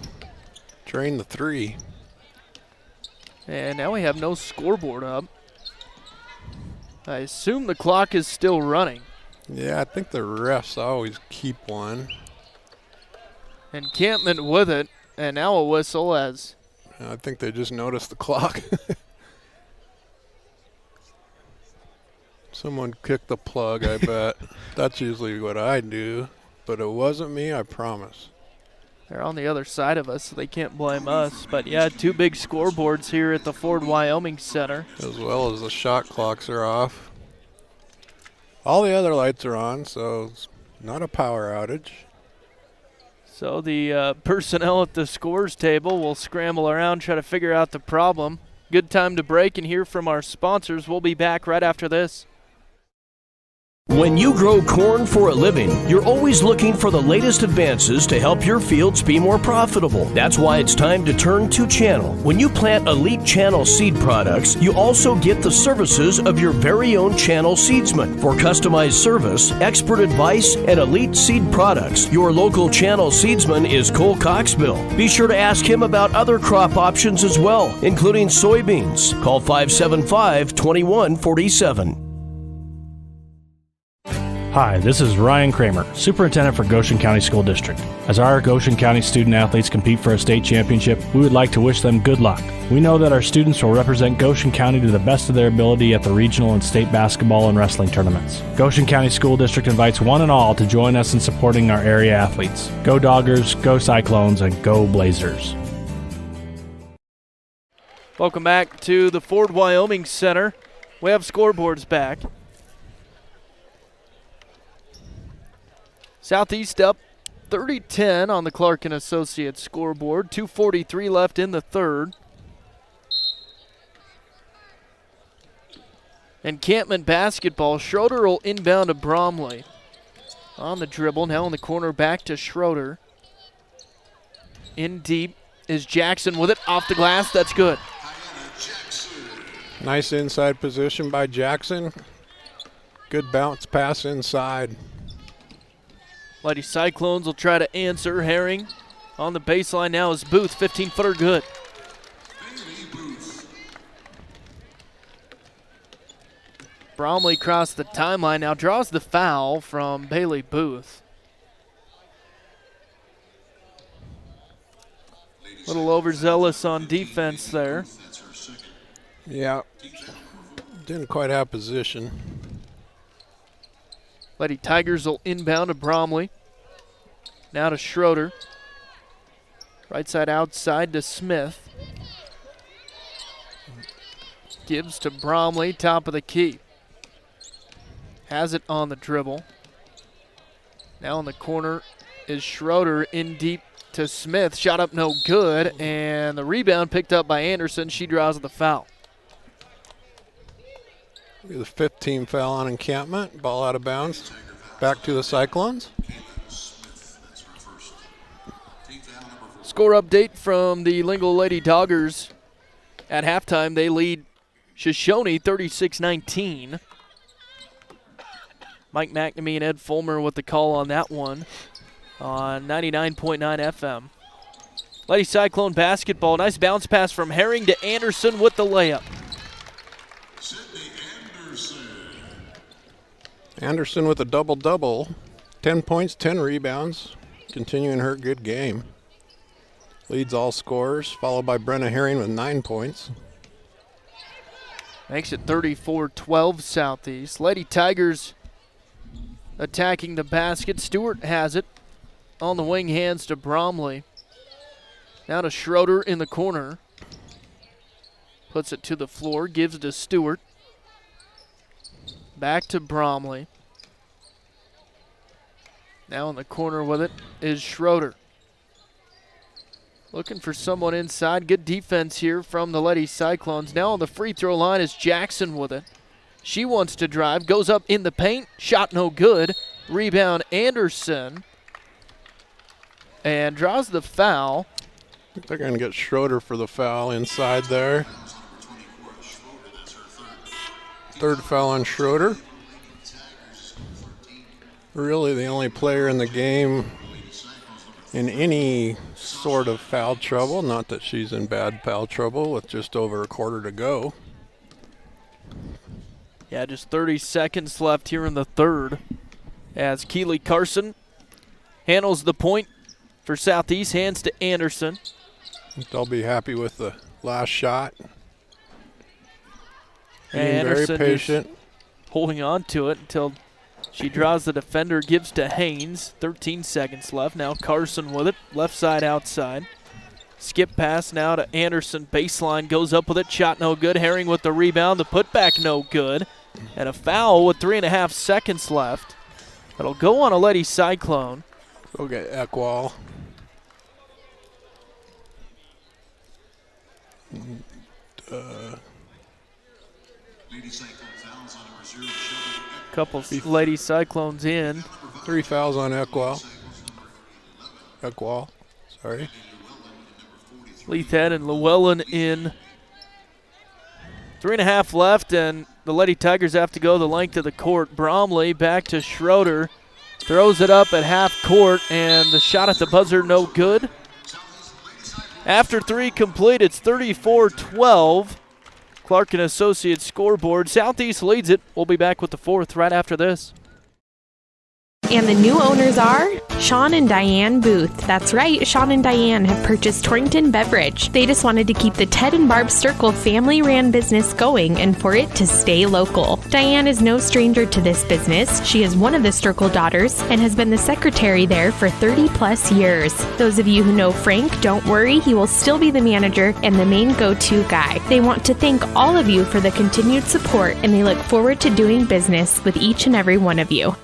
F: drained the 3.
A: And now we have no scoreboard up. I assume the clock is still running.
F: Yeah, I think the refs always keep one.
A: Encampment with it, and now a whistle as...
F: I think they just noticed the clock. Someone kicked the plug, I bet. That's usually what I do, but it wasn't me, I promise.
A: They're on the other side of us, so they can't blame us. But yeah, 2 big scoreboards here at the Ford Wyoming Center.
F: As well as the shot clocks are off. All the other lights are on, so it's not a power outage.
A: So the personnel at the scores table will scramble around, try to figure out the problem. Good time to break and hear from our sponsors. We'll be back right after this.
D: When you grow corn for a living, you're always looking for the latest advances to help your fields be more profitable. That's why it's time to turn to Channel. When you plant Elite Channel seed products, you also get the services of your very own Channel seedsman. For customized service, expert advice, and elite seed products, your local Channel seedsman is Cole Coxbill. Be sure to ask him about other crop options as well, including soybeans. Call 575-2147.
E: Hi, this is Ryan Kramer, Superintendent for Goshen County School District. As our Goshen County student athletes compete for a state championship, we would like to wish them good luck. We know that our students will represent Goshen County to the best of their ability at the regional and state basketball and wrestling tournaments. Goshen County School District invites one and all to join us in supporting our area athletes. Go Doggers, go Cyclones, and go Blazers.
A: Welcome back to the Ford Wyoming Center. We have scoreboards back. Southeast up 30-10 on the Clark & Associates scoreboard. 2:43 left in the third. Encampment basketball. Schroeder will inbound to Bromley. On the dribble, now in the corner, back to Schroeder. In deep is Jackson with it, off the glass, that's good.
F: Nice inside position by Jackson. Good bounce pass inside.
A: Lady Cyclones will try to answer. Herring on the baseline now is Booth, 15-footer good. Bromley crossed the timeline, now draws the foul from Bailey Booth. Little overzealous on defense there.
F: Yeah, didn't quite have position.
A: Lady Tigers will inbound to Bromley. Now to Schroeder. Right side outside to Smith. Gives to Bromley, top of the key. Has it on the dribble. Now in the corner is Schroeder, in deep to Smith. Shot up no good, and the rebound picked up by Anderson. She draws the foul.
F: The 15 foul on Encampment. Ball out of bounds. Back to the Cyclones.
A: Score update from the Lingle Lady Doggers. At halftime, they lead Shoshone 36-19. Mike McNamee and Ed Fulmer with the call on that one on 99.9 FM. Lady Cyclone basketball. Nice bounce pass from Herring to Anderson with the layup.
F: Anderson with a double-double. 10 points, 10 rebounds. Continuing her good game. Leads all scorers, followed by Brenna Herring with 9 points.
A: Makes it 34-12 Southeast. Lady Tigers attacking the basket. Stewart has it. On the wing, hands to Bromley. Now to Schroeder in the corner. Puts it to the floor, gives to Stewart. Back to Bromley. Now in the corner with it is Schroeder. Looking for someone inside. Good defense here from the Lady Cyclones. Now on the free throw line is Jackson with it. She wants to drive, goes up in the paint, shot no good. Rebound Anderson. And draws the foul.
F: I think they're going to get Schroeder for the foul inside there. Third foul on Schroeder. Really the only player in the game in any sort of foul trouble. Not that she's in bad foul trouble with just over a quarter to go.
A: Yeah, just 30 seconds left here in the third as Keely Carson handles the point for Southeast, hands to Anderson.
F: They'll be happy with the last shot.
A: And
F: very
A: Anderson
F: patient.
A: Holding on to it until she draws the defender, gives to Haynes. 13 seconds left. Now Carson with it, left side outside. Skip pass now to Anderson. Baseline goes up with it, shot no good. Herring with the rebound, the putback no good. And a foul with 3.5 seconds left. That'll go on a Lady Cyclone.
F: Go get Eckwall.
P: Lady Cyclone fouls on number 0, Shelby
A: Couple Lady Cyclones in.
F: 3 fouls on Ekwall. Sorry.
A: Leithhead and Llewellyn in. 3.5 left, and the Lady Tigers have to go the length of the court. Bromley back to Schroeder. Throws it up at half court, and the shot at the buzzer no good. After 3 complete, it's 34-12. Clark and Associates scoreboard. Southeast leads it. We'll be back with the 4th right after this.
G: And the new owners are Sean and Diane Booth. That's right, Sean and Diane have purchased Torrington Beverage. They just wanted to keep the Ted and Barb Sturkle family-ran business going and for it to stay local. Diane is no stranger to this business. She is one of the Sturkle daughters and has been the secretary there for 30-plus years. Those of you who know Frank, don't worry, he will still be the manager and the main go-to guy. They want to thank all of you for the continued support, and they look forward to doing business with each and every one of you.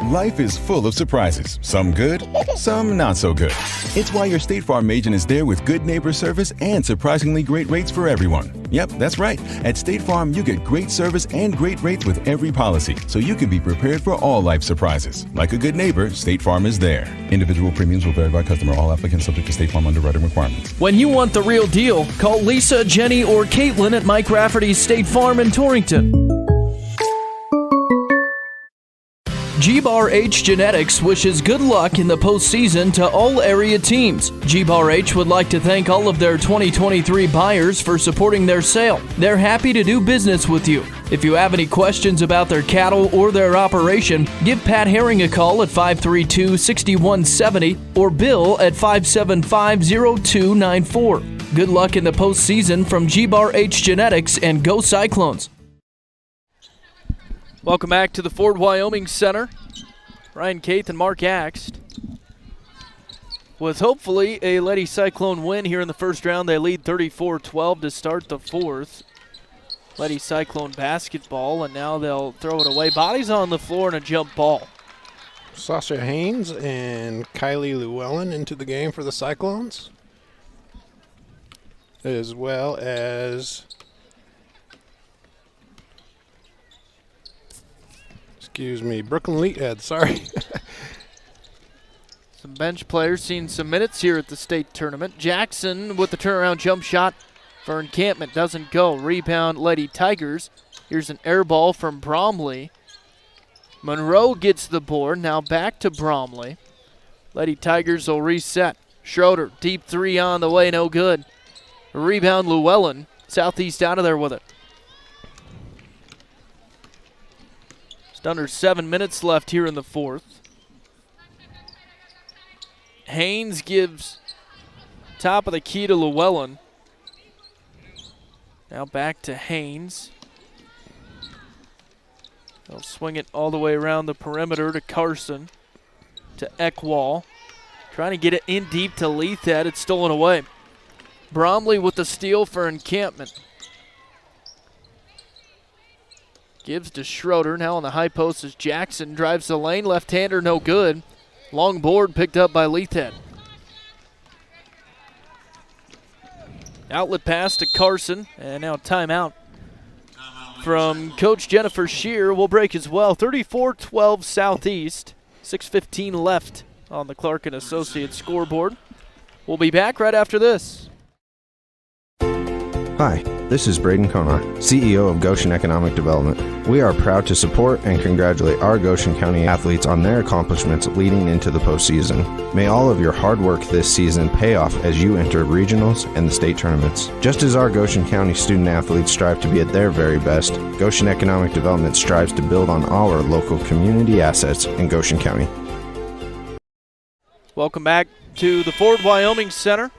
H: Life is full of surprises, some good, some not so good. It's why your State Farm agent is there with good neighbor service and surprisingly great rates for everyone. Yep, that's right. At State Farm, you get great service and great rates with every policy, so you can be prepared for all life surprises. Like a good neighbor, State Farm is there. Individual premiums will vary by customer. All applicants subject to State Farm underwriting requirements.
I: When you want the real deal, call Lisa, Jenny, or Caitlin at Mike Rafferty's State Farm in Torrington. G-Bar H Genetics wishes good luck in the postseason to all area teams. G-Bar H would like to thank all of their 2023 buyers for supporting their sale. They're happy to do business with you. If you have any questions about their cattle or their operation, give Pat Herring a call at 532-6170 or Bill at 575-0294. Good luck in the postseason from G-Bar H Genetics, and go Cyclones.
A: Welcome back to the Ford Wyoming Center. Ryan Caith and Mark Axt. With hopefully a Lady Cyclone win here in the first round, they lead 34-12 to start the 4th. Lady Cyclone basketball, and now they'll throw it away. Bodies on the floor and a jump ball.
F: Sasha Haynes and Kylie Llewellyn into the game for the Cyclones, as well as Brooklyn Leithhead, sorry.
A: Some bench players seeing some minutes here at the state tournament. Jackson with the turnaround jump shot for Encampment. Doesn't go. Rebound, Lady Tigers. Here's an air ball from Bromley. Monroe gets the board. Now back to Bromley. Lady Tigers will reset. Schroeder, deep 3 on the way, no good. Rebound, Llewellyn. Southeast out of there with it. Under 7 minutes left here in the 4th. Haynes gives top of the key to Llewellyn. Now back to Haynes. They'll swing it all the way around the perimeter to Carson, to Ekwall. Trying to get it in deep to Leithhead. It's stolen away. Bromley with the steal for Encampment. Gives to Schroeder. Now on the high post is Jackson. Drives the lane. Left-hander, no good. Long board picked up by Leithhead. Outlet pass to Carson. And now timeout from Coach Jennifer Shear. Will break as well. 34-12 Southeast. 6:15 left on the Clark and Associates scoreboard. We'll be back right after this.
J: Hi, this is Braden Konar, CEO of Goshen Economic Development. We are proud to support and congratulate our Goshen County athletes on their accomplishments leading into the postseason. May all of your hard work this season pay off as you enter regionals and the state tournaments. Just as our Goshen County student athletes strive to be at their very best, Goshen Economic Development strives to build on our local community assets in Goshen County.
A: Welcome back to the Ford Wyoming Center.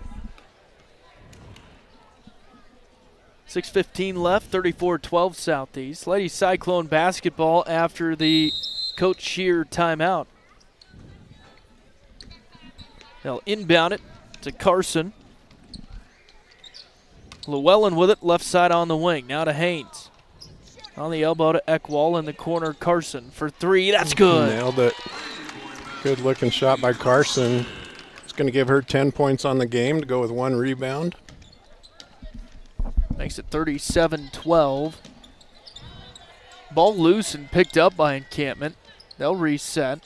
A: 6:15 left, 34-12 Southeast. Lady Cyclone basketball after the Coach Shear timeout. They'll inbound it to Carson. Llewellyn with it, left side on the wing. Now to Haynes. On the elbow to Ekwall in the corner, Carson for 3. That's good.
F: Nailed it. Good looking shot by Carson. It's going to give her 10 points on the game to go with 1 rebound.
A: Makes it 37-12. Ball loose and picked up by Encampment. They'll reset.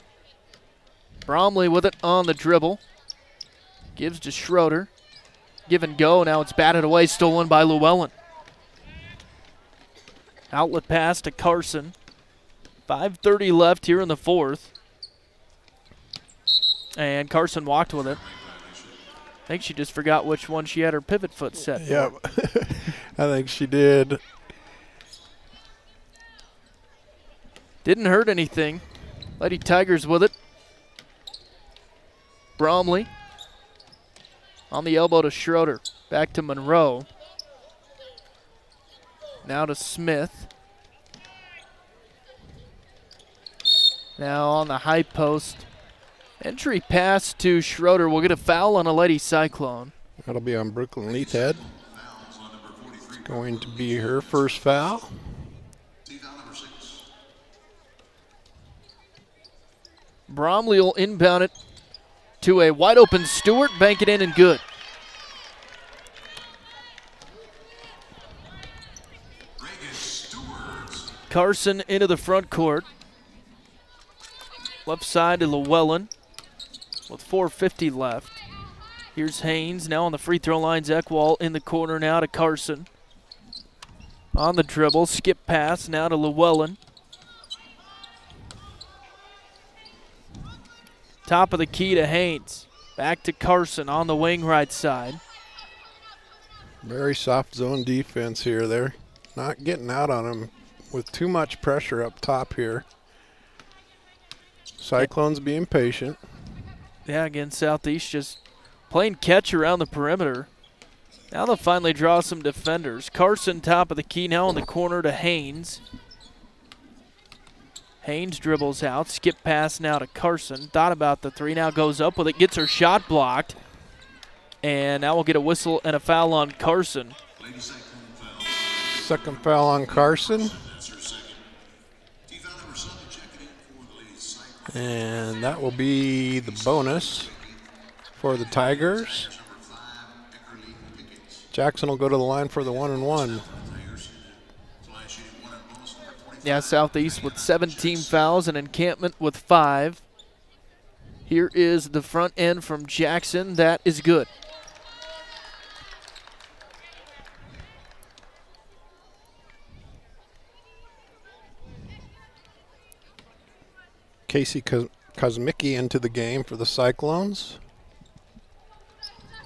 A: Bromley with it on the dribble. Gives to Schroeder. Give and go. Now it's batted away. Stolen by Llewellyn. Outlet pass to Carson. 5:30 left here in the fourth. And Carson walked with it. I think she just forgot which one she had her pivot foot set for.
F: Yep. I think she did.
A: Didn't hurt anything. Lady Tigers with it. Bromley on the elbow to Schroeder. Back to Monroe. Now to Smith. Now on the high post. Entry pass to Schroeder. We'll get a foul on a Lady Cyclone.
F: That'll be on Brooklyn Leithhead. It's going to be her first foul.
A: Bromley will inbound it to a wide open Stewart. Bank it in and good. Carson into the front court. Left side to Llewellyn with 4:50 left. Here's Haynes now on the free throw line. Eckwall in the corner now to Carson. On the dribble, skip pass now to Llewellyn. Top of the key to Haynes. Back to Carson on the wing right side.
F: Very soft zone defense here. They're not getting out on him with too much pressure up top here. Cyclones being patient.
A: Yeah, again, Southeast just playing catch around the perimeter. Now they'll finally draw some defenders. Carson top of the key now in the corner to Haynes. Haynes dribbles out. Skip pass now to Carson. Thought about the three. Now goes up with it. Gets her shot blocked. And now we'll get a whistle and a foul on Carson.
F: Second foul on Carson. And that will be the bonus for the Tigers. Jackson will go to the line for the 1-and-1.
A: Yeah, Southeast with 17 fouls and Encampment with 5. Here is the front end from Jackson. That is good.
F: Casey Kosmicki into the game for the Cyclones.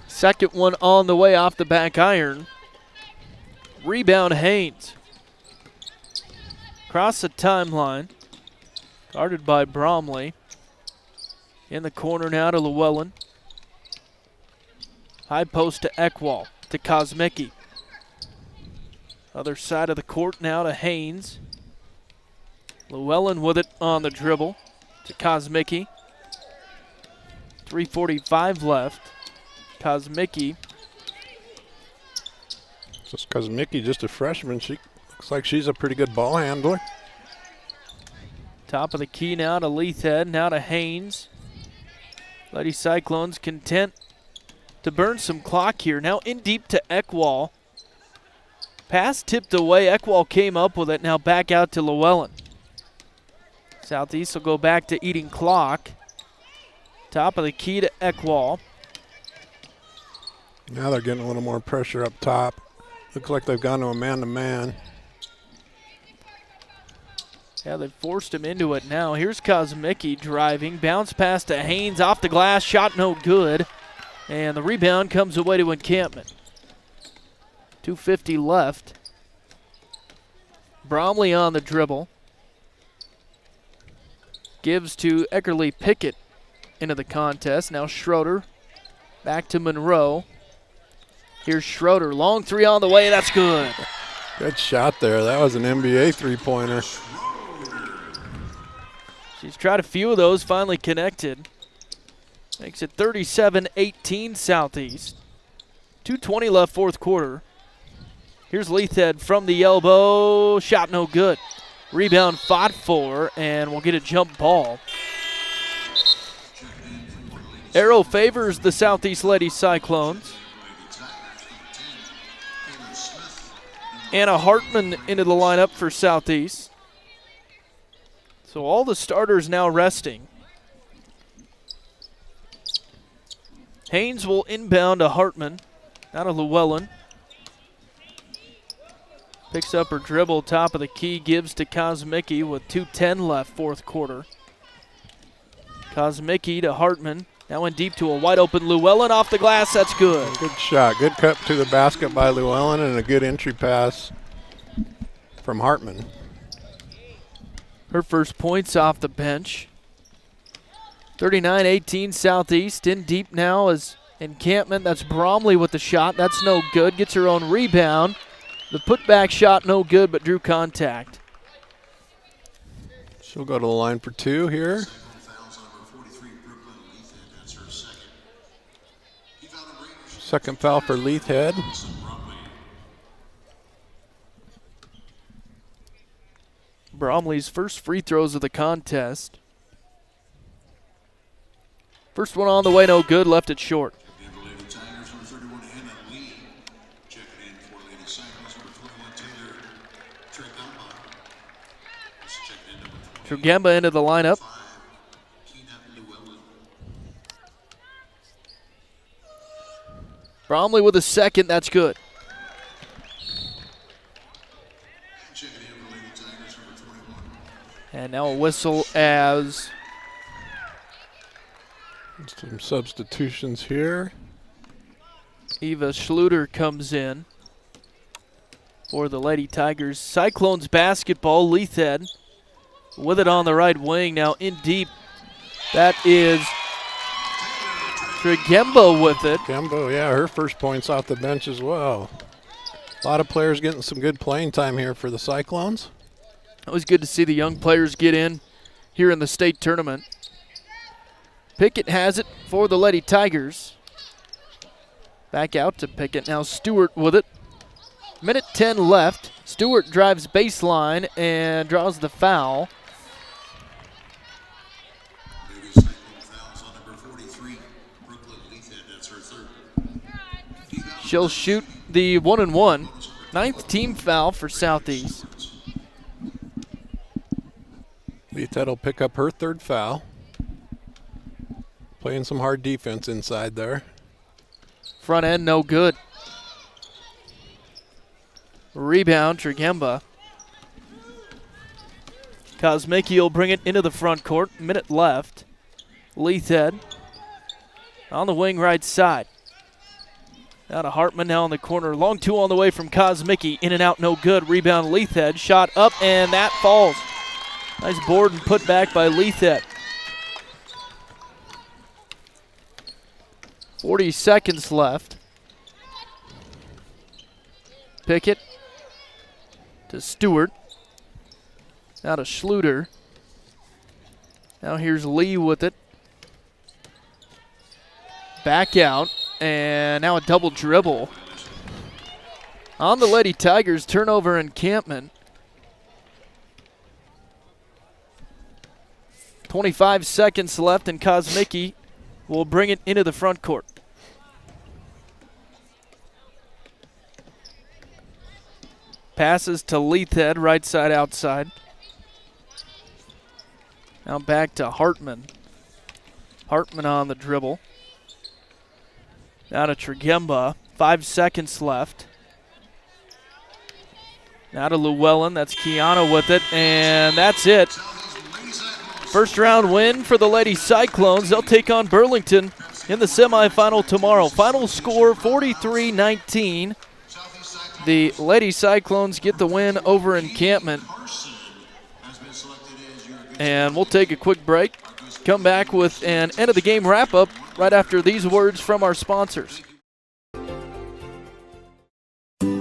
A: Second one on the way off the back iron. Rebound Haynes. Across the timeline. Guarded by Bromley. In the corner now to Llewellyn. High post to Eckwall. To Kosmicki. Other side of the court now to Haynes. Llewellyn with it on the dribble. To Kosmicki. 3:45 left. Kosmicki.
F: Just Kosmicki, just a freshman. She looks like she's a pretty good ball handler.
A: Top of the key now to Leithhead. Now to Haynes. Lady Cyclones content to burn some clock here. Now in deep to Eckwall. Pass tipped away. Eckwall came up with it. Now back out to Llewellyn. Southeast will go back to eating clock. Top of the key to Eckwall.
F: Now they're getting a little more pressure up top. Looks like they've gone to a man-to-man.
A: Yeah, they forced him into it now. Here's Kosmicki driving. Bounce pass to Haynes off the glass. Shot no good. And the rebound comes away to Encampment. 2:50 left. Bromley on the dribble. Gives to Eckerly Pickett into the contest. Now Schroeder back to Monroe. Here's Schroeder. Long three on the way. That's good.
F: Good shot there. That was an NBA three-pointer.
A: She's tried a few of those. Finally connected. Makes it 37-18 Southeast. 2:20 left fourth quarter. Here's Leithhead from the elbow. Shot no good. Rebound fought for, and we'll get a jump ball. Arrow favors the Southeast Lady Cyclones. Anna Hartman into the lineup for Southeast. So all the starters now resting. Haynes will inbound to Hartman. Out of Llewellyn. Picks up her dribble, top of the key, gives to Kosmicki with 2:10 left, fourth quarter. Kosmicki to Hartman. Now in deep to a wide open Llewellyn off the glass. That's good.
F: Good shot. Good cut to the basket by Llewellyn and a good entry pass from Hartman.
A: Her first points off the bench. 39-18 Southeast. In deep now is Encampment. That's Bromley with the shot. That's no good. Gets her own rebound. The putback shot no good, but drew contact.
F: She'll go to the line for two here. Second foul for Leithhead.
A: Bromley's first free throws of the contest. First one on the way, no good, left it short. Trugemba into the lineup. Bromley with a second, that's good. And now a whistle as
F: some substitutions here.
A: Eva Schluter comes in for the Lady Tigers. Cyclones basketball, Leithhead with it on the right wing. Now in deep, that is Trugemba with it.
F: Trugemba, yeah, her first points off the bench as well. A lot of players getting some good playing time here for the Cyclones.
A: Always good to see the young players get in here in the state tournament. Pickett has it for the Lady Tigers. Back out to Pickett. Now Stewart with it. Minute 10 left. Stewart drives baseline and draws the foul. She'll shoot the 1-and-1. Ninth team foul for Southeast.
F: Leithhead will pick up her third foul. Playing some hard defense inside there.
A: Front end no good. Rebound, Trugemba. Kosmicki will bring it into the front court. Minute left. Leithhead on the wing right side. Now to Hartman now in the corner. Long two on the way from Kosmicki. In and out, no good. Rebound, Leithhead. Shot up, and that falls. Nice board and put back by Leithhead. 40 seconds left. Pickett to Stewart. Now to Schluter. Now here's Lee with it. Back out, and now a double dribble. On the Lady Tigers, turnover Encampment. 25 seconds left, and Kosmicki will bring it into the front court. Passes to Leithhead, right side outside. Now back to Hartman. Hartman on the dribble. Now to Trugemba. 5 seconds left. Now to Llewellyn. That's Kiana with it, and that's it. First round win for the Lady Cyclones. They'll take on Burlington in the semifinal tomorrow. Final score 43-19. The Lady Cyclones get the win over Encampment. And we'll take a quick break. Come back with an end of the game wrap up right after these words from our sponsors.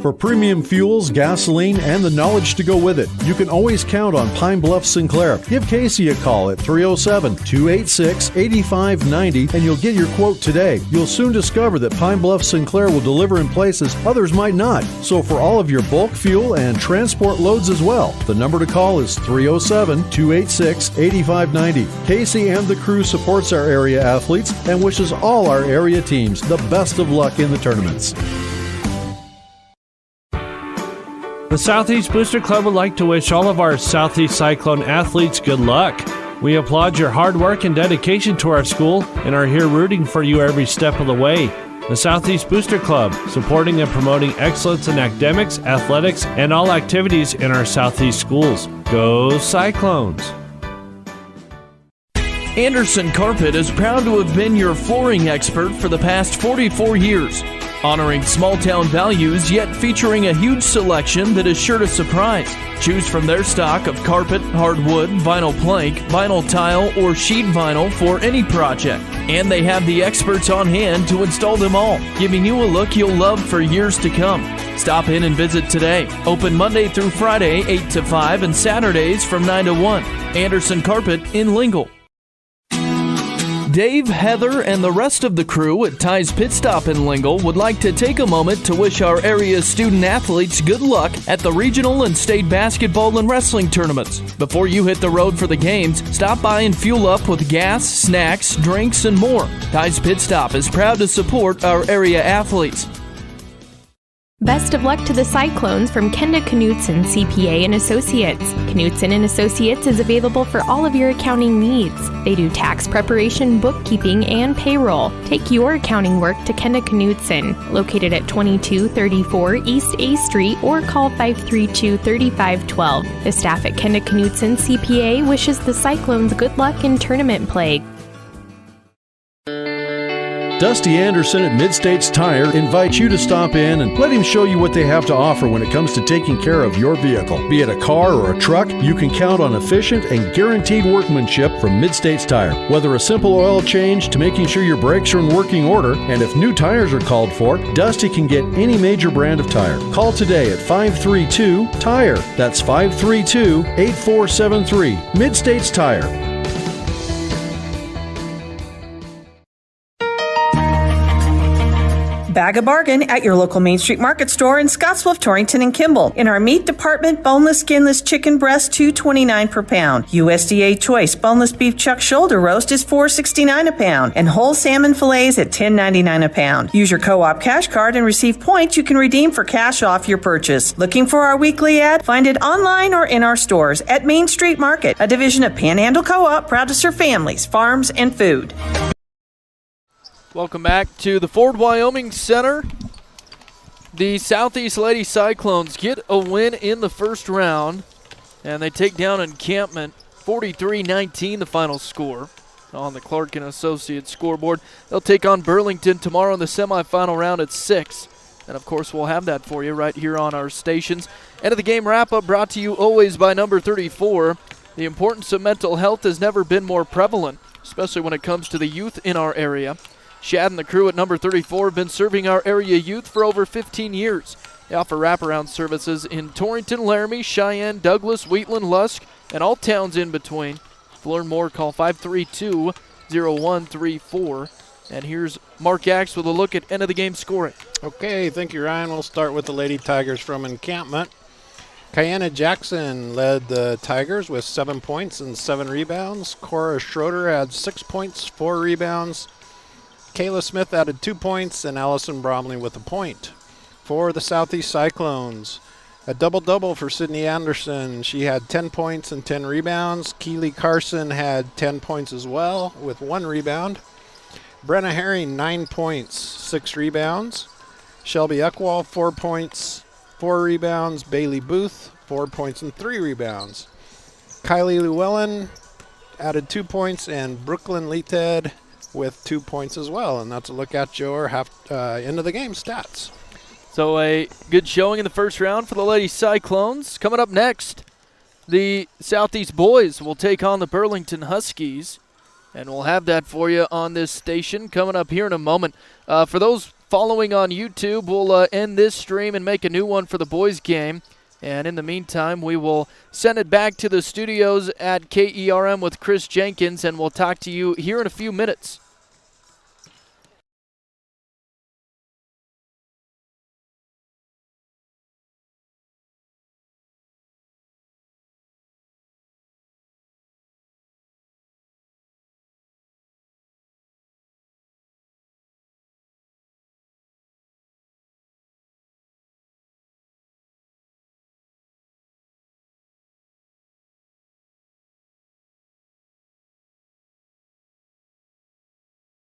K: For premium fuels, gasoline, and the knowledge to go with it, you can always count on Pine Bluff Sinclair. Give Casey a call at 307-286-8590 and you'll get your quote today. You'll soon discover that Pine Bluff Sinclair will deliver in places others might not. So for all of your bulk fuel and transport loads as well, the number to call is 307-286-8590. Casey and the crew supports our area athletes and wishes all our area teams the best of luck in the tournaments.
E: The Southeast Booster Club would like to wish all of our Southeast Cyclone athletes good luck. We applaud your hard work and dedication to our school and are here rooting for you every step of the way. The Southeast Booster Club, supporting and promoting excellence in academics, athletics, and all activities in our Southeast schools. Go Cyclones!
I: Anderson Carpet is proud to have been your flooring expert for the past 44 years, honoring small-town values yet featuring a huge selection that is sure to surprise. Choose from their stock of carpet, hardwood, vinyl plank, vinyl tile, or sheet vinyl for any project. And they have the experts on hand to install them all, giving you a look you'll love for years to come. Stop in and visit today. Open Monday through Friday, 8 to 5, and Saturdays from 9 to 1. Anderson Carpet in Lingle. Dave, Heather, and the rest of the crew at Ty's Pit Stop in Lingle would like to take a moment to wish our area student athletes good luck at the regional and state basketball and wrestling tournaments. Before you hit the road for the games, stop by and fuel up with gas, snacks, drinks, and more. Ty's Pit Stop is proud to support our area athletes.
G: Best of luck to the Cyclones from Kenda Knutson, CPA and Associates. Knutson and Associates is available for all of your accounting needs. They do tax preparation, bookkeeping, and payroll. Take your accounting work to Kenda Knutson, located at 2234 East A Street, or call 532-3512. The staff at Kenda Knutson, CPA wishes the Cyclones good luck in tournament play.
K: Dusty Anderson at Mid-States Tire invites you to stop in and let him show you what they have to offer when it comes to taking care of your vehicle. Be it a car or a truck, you can count on efficient and guaranteed workmanship from Mid-States Tire. Whether a simple oil change to making sure your brakes are in working order, and if new tires are called for, Dusty can get any major brand of tire. Call today at 532-TIRE. That's 532-8473. Mid-States Tire.
L: Bag a bargain at your local Main Street Market store in Scottsbluff, Torrington, and Kimball. In our meat department, boneless, skinless chicken breast, $2.29 per pound. USDA choice boneless beef chuck shoulder roast is $4.69 a pound, and whole salmon fillets at $10.99 a pound. Use your co-op cash card and receive points you can redeem for cash off your purchase. Looking for our weekly ad? Find it online or in our stores at Main Street Market, a division of Panhandle Co-op, proud to serve families, farms, and food.
A: Welcome back to the Ford Wyoming Center. The Southeast Lady Cyclones get a win in the first round, and they take down Encampment 43-19, the final score on the Clark & Associates scoreboard. They'll take on Burlington tomorrow in the semifinal round at 6. And, of course, we'll have that for you right here on our stations. End of the game wrap-up brought to you always by number 34. The importance of mental health has never been more prevalent, especially when it comes to the youth in our area. Shad and the crew at number 34 have been serving our area youth for over 15 years. They offer wraparound services in Torrington, Laramie, Cheyenne, Douglas, Wheatland, Lusk, and all towns in between. To learn more, call 532-0134. And here's Mark Axe with a look at end of the game scoring.
F: Okay, thank you, Ryan. We'll start with the Lady Tigers from Encampment. Kiana Jackson led the Tigers with 7 points and 7 rebounds. Cora Schroeder had 6 points, 4 rebounds. Kayla Smith added 2 points, and Allison Bromley with a point. For the Southeast Cyclones, a double-double for Sydney Anderson. She had 10 points and 10 rebounds. Keely Carson had 10 points as well with 1 rebound. Brenna Herring, 9 points, 6 rebounds. Shelby Eckwall, 4 points, 4 rebounds. Bailey Booth, 4 points and 3 rebounds. Kylie Llewellyn added 2 points, and Brooklyn Leated with 2 points as well. And that's a look at your end of the game stats.
A: So a good showing in the first round for the Lady Cyclones. Coming up next, the Southeast Boys will take on the Burlington Huskies. And we'll have that for you on this station coming up here in a moment. For those following on YouTube, we'll end this stream and make a new one for the boys game. And in the meantime, we will send it back to the studios at KERM with Chris Jenkins, and we'll talk to you here in a few minutes.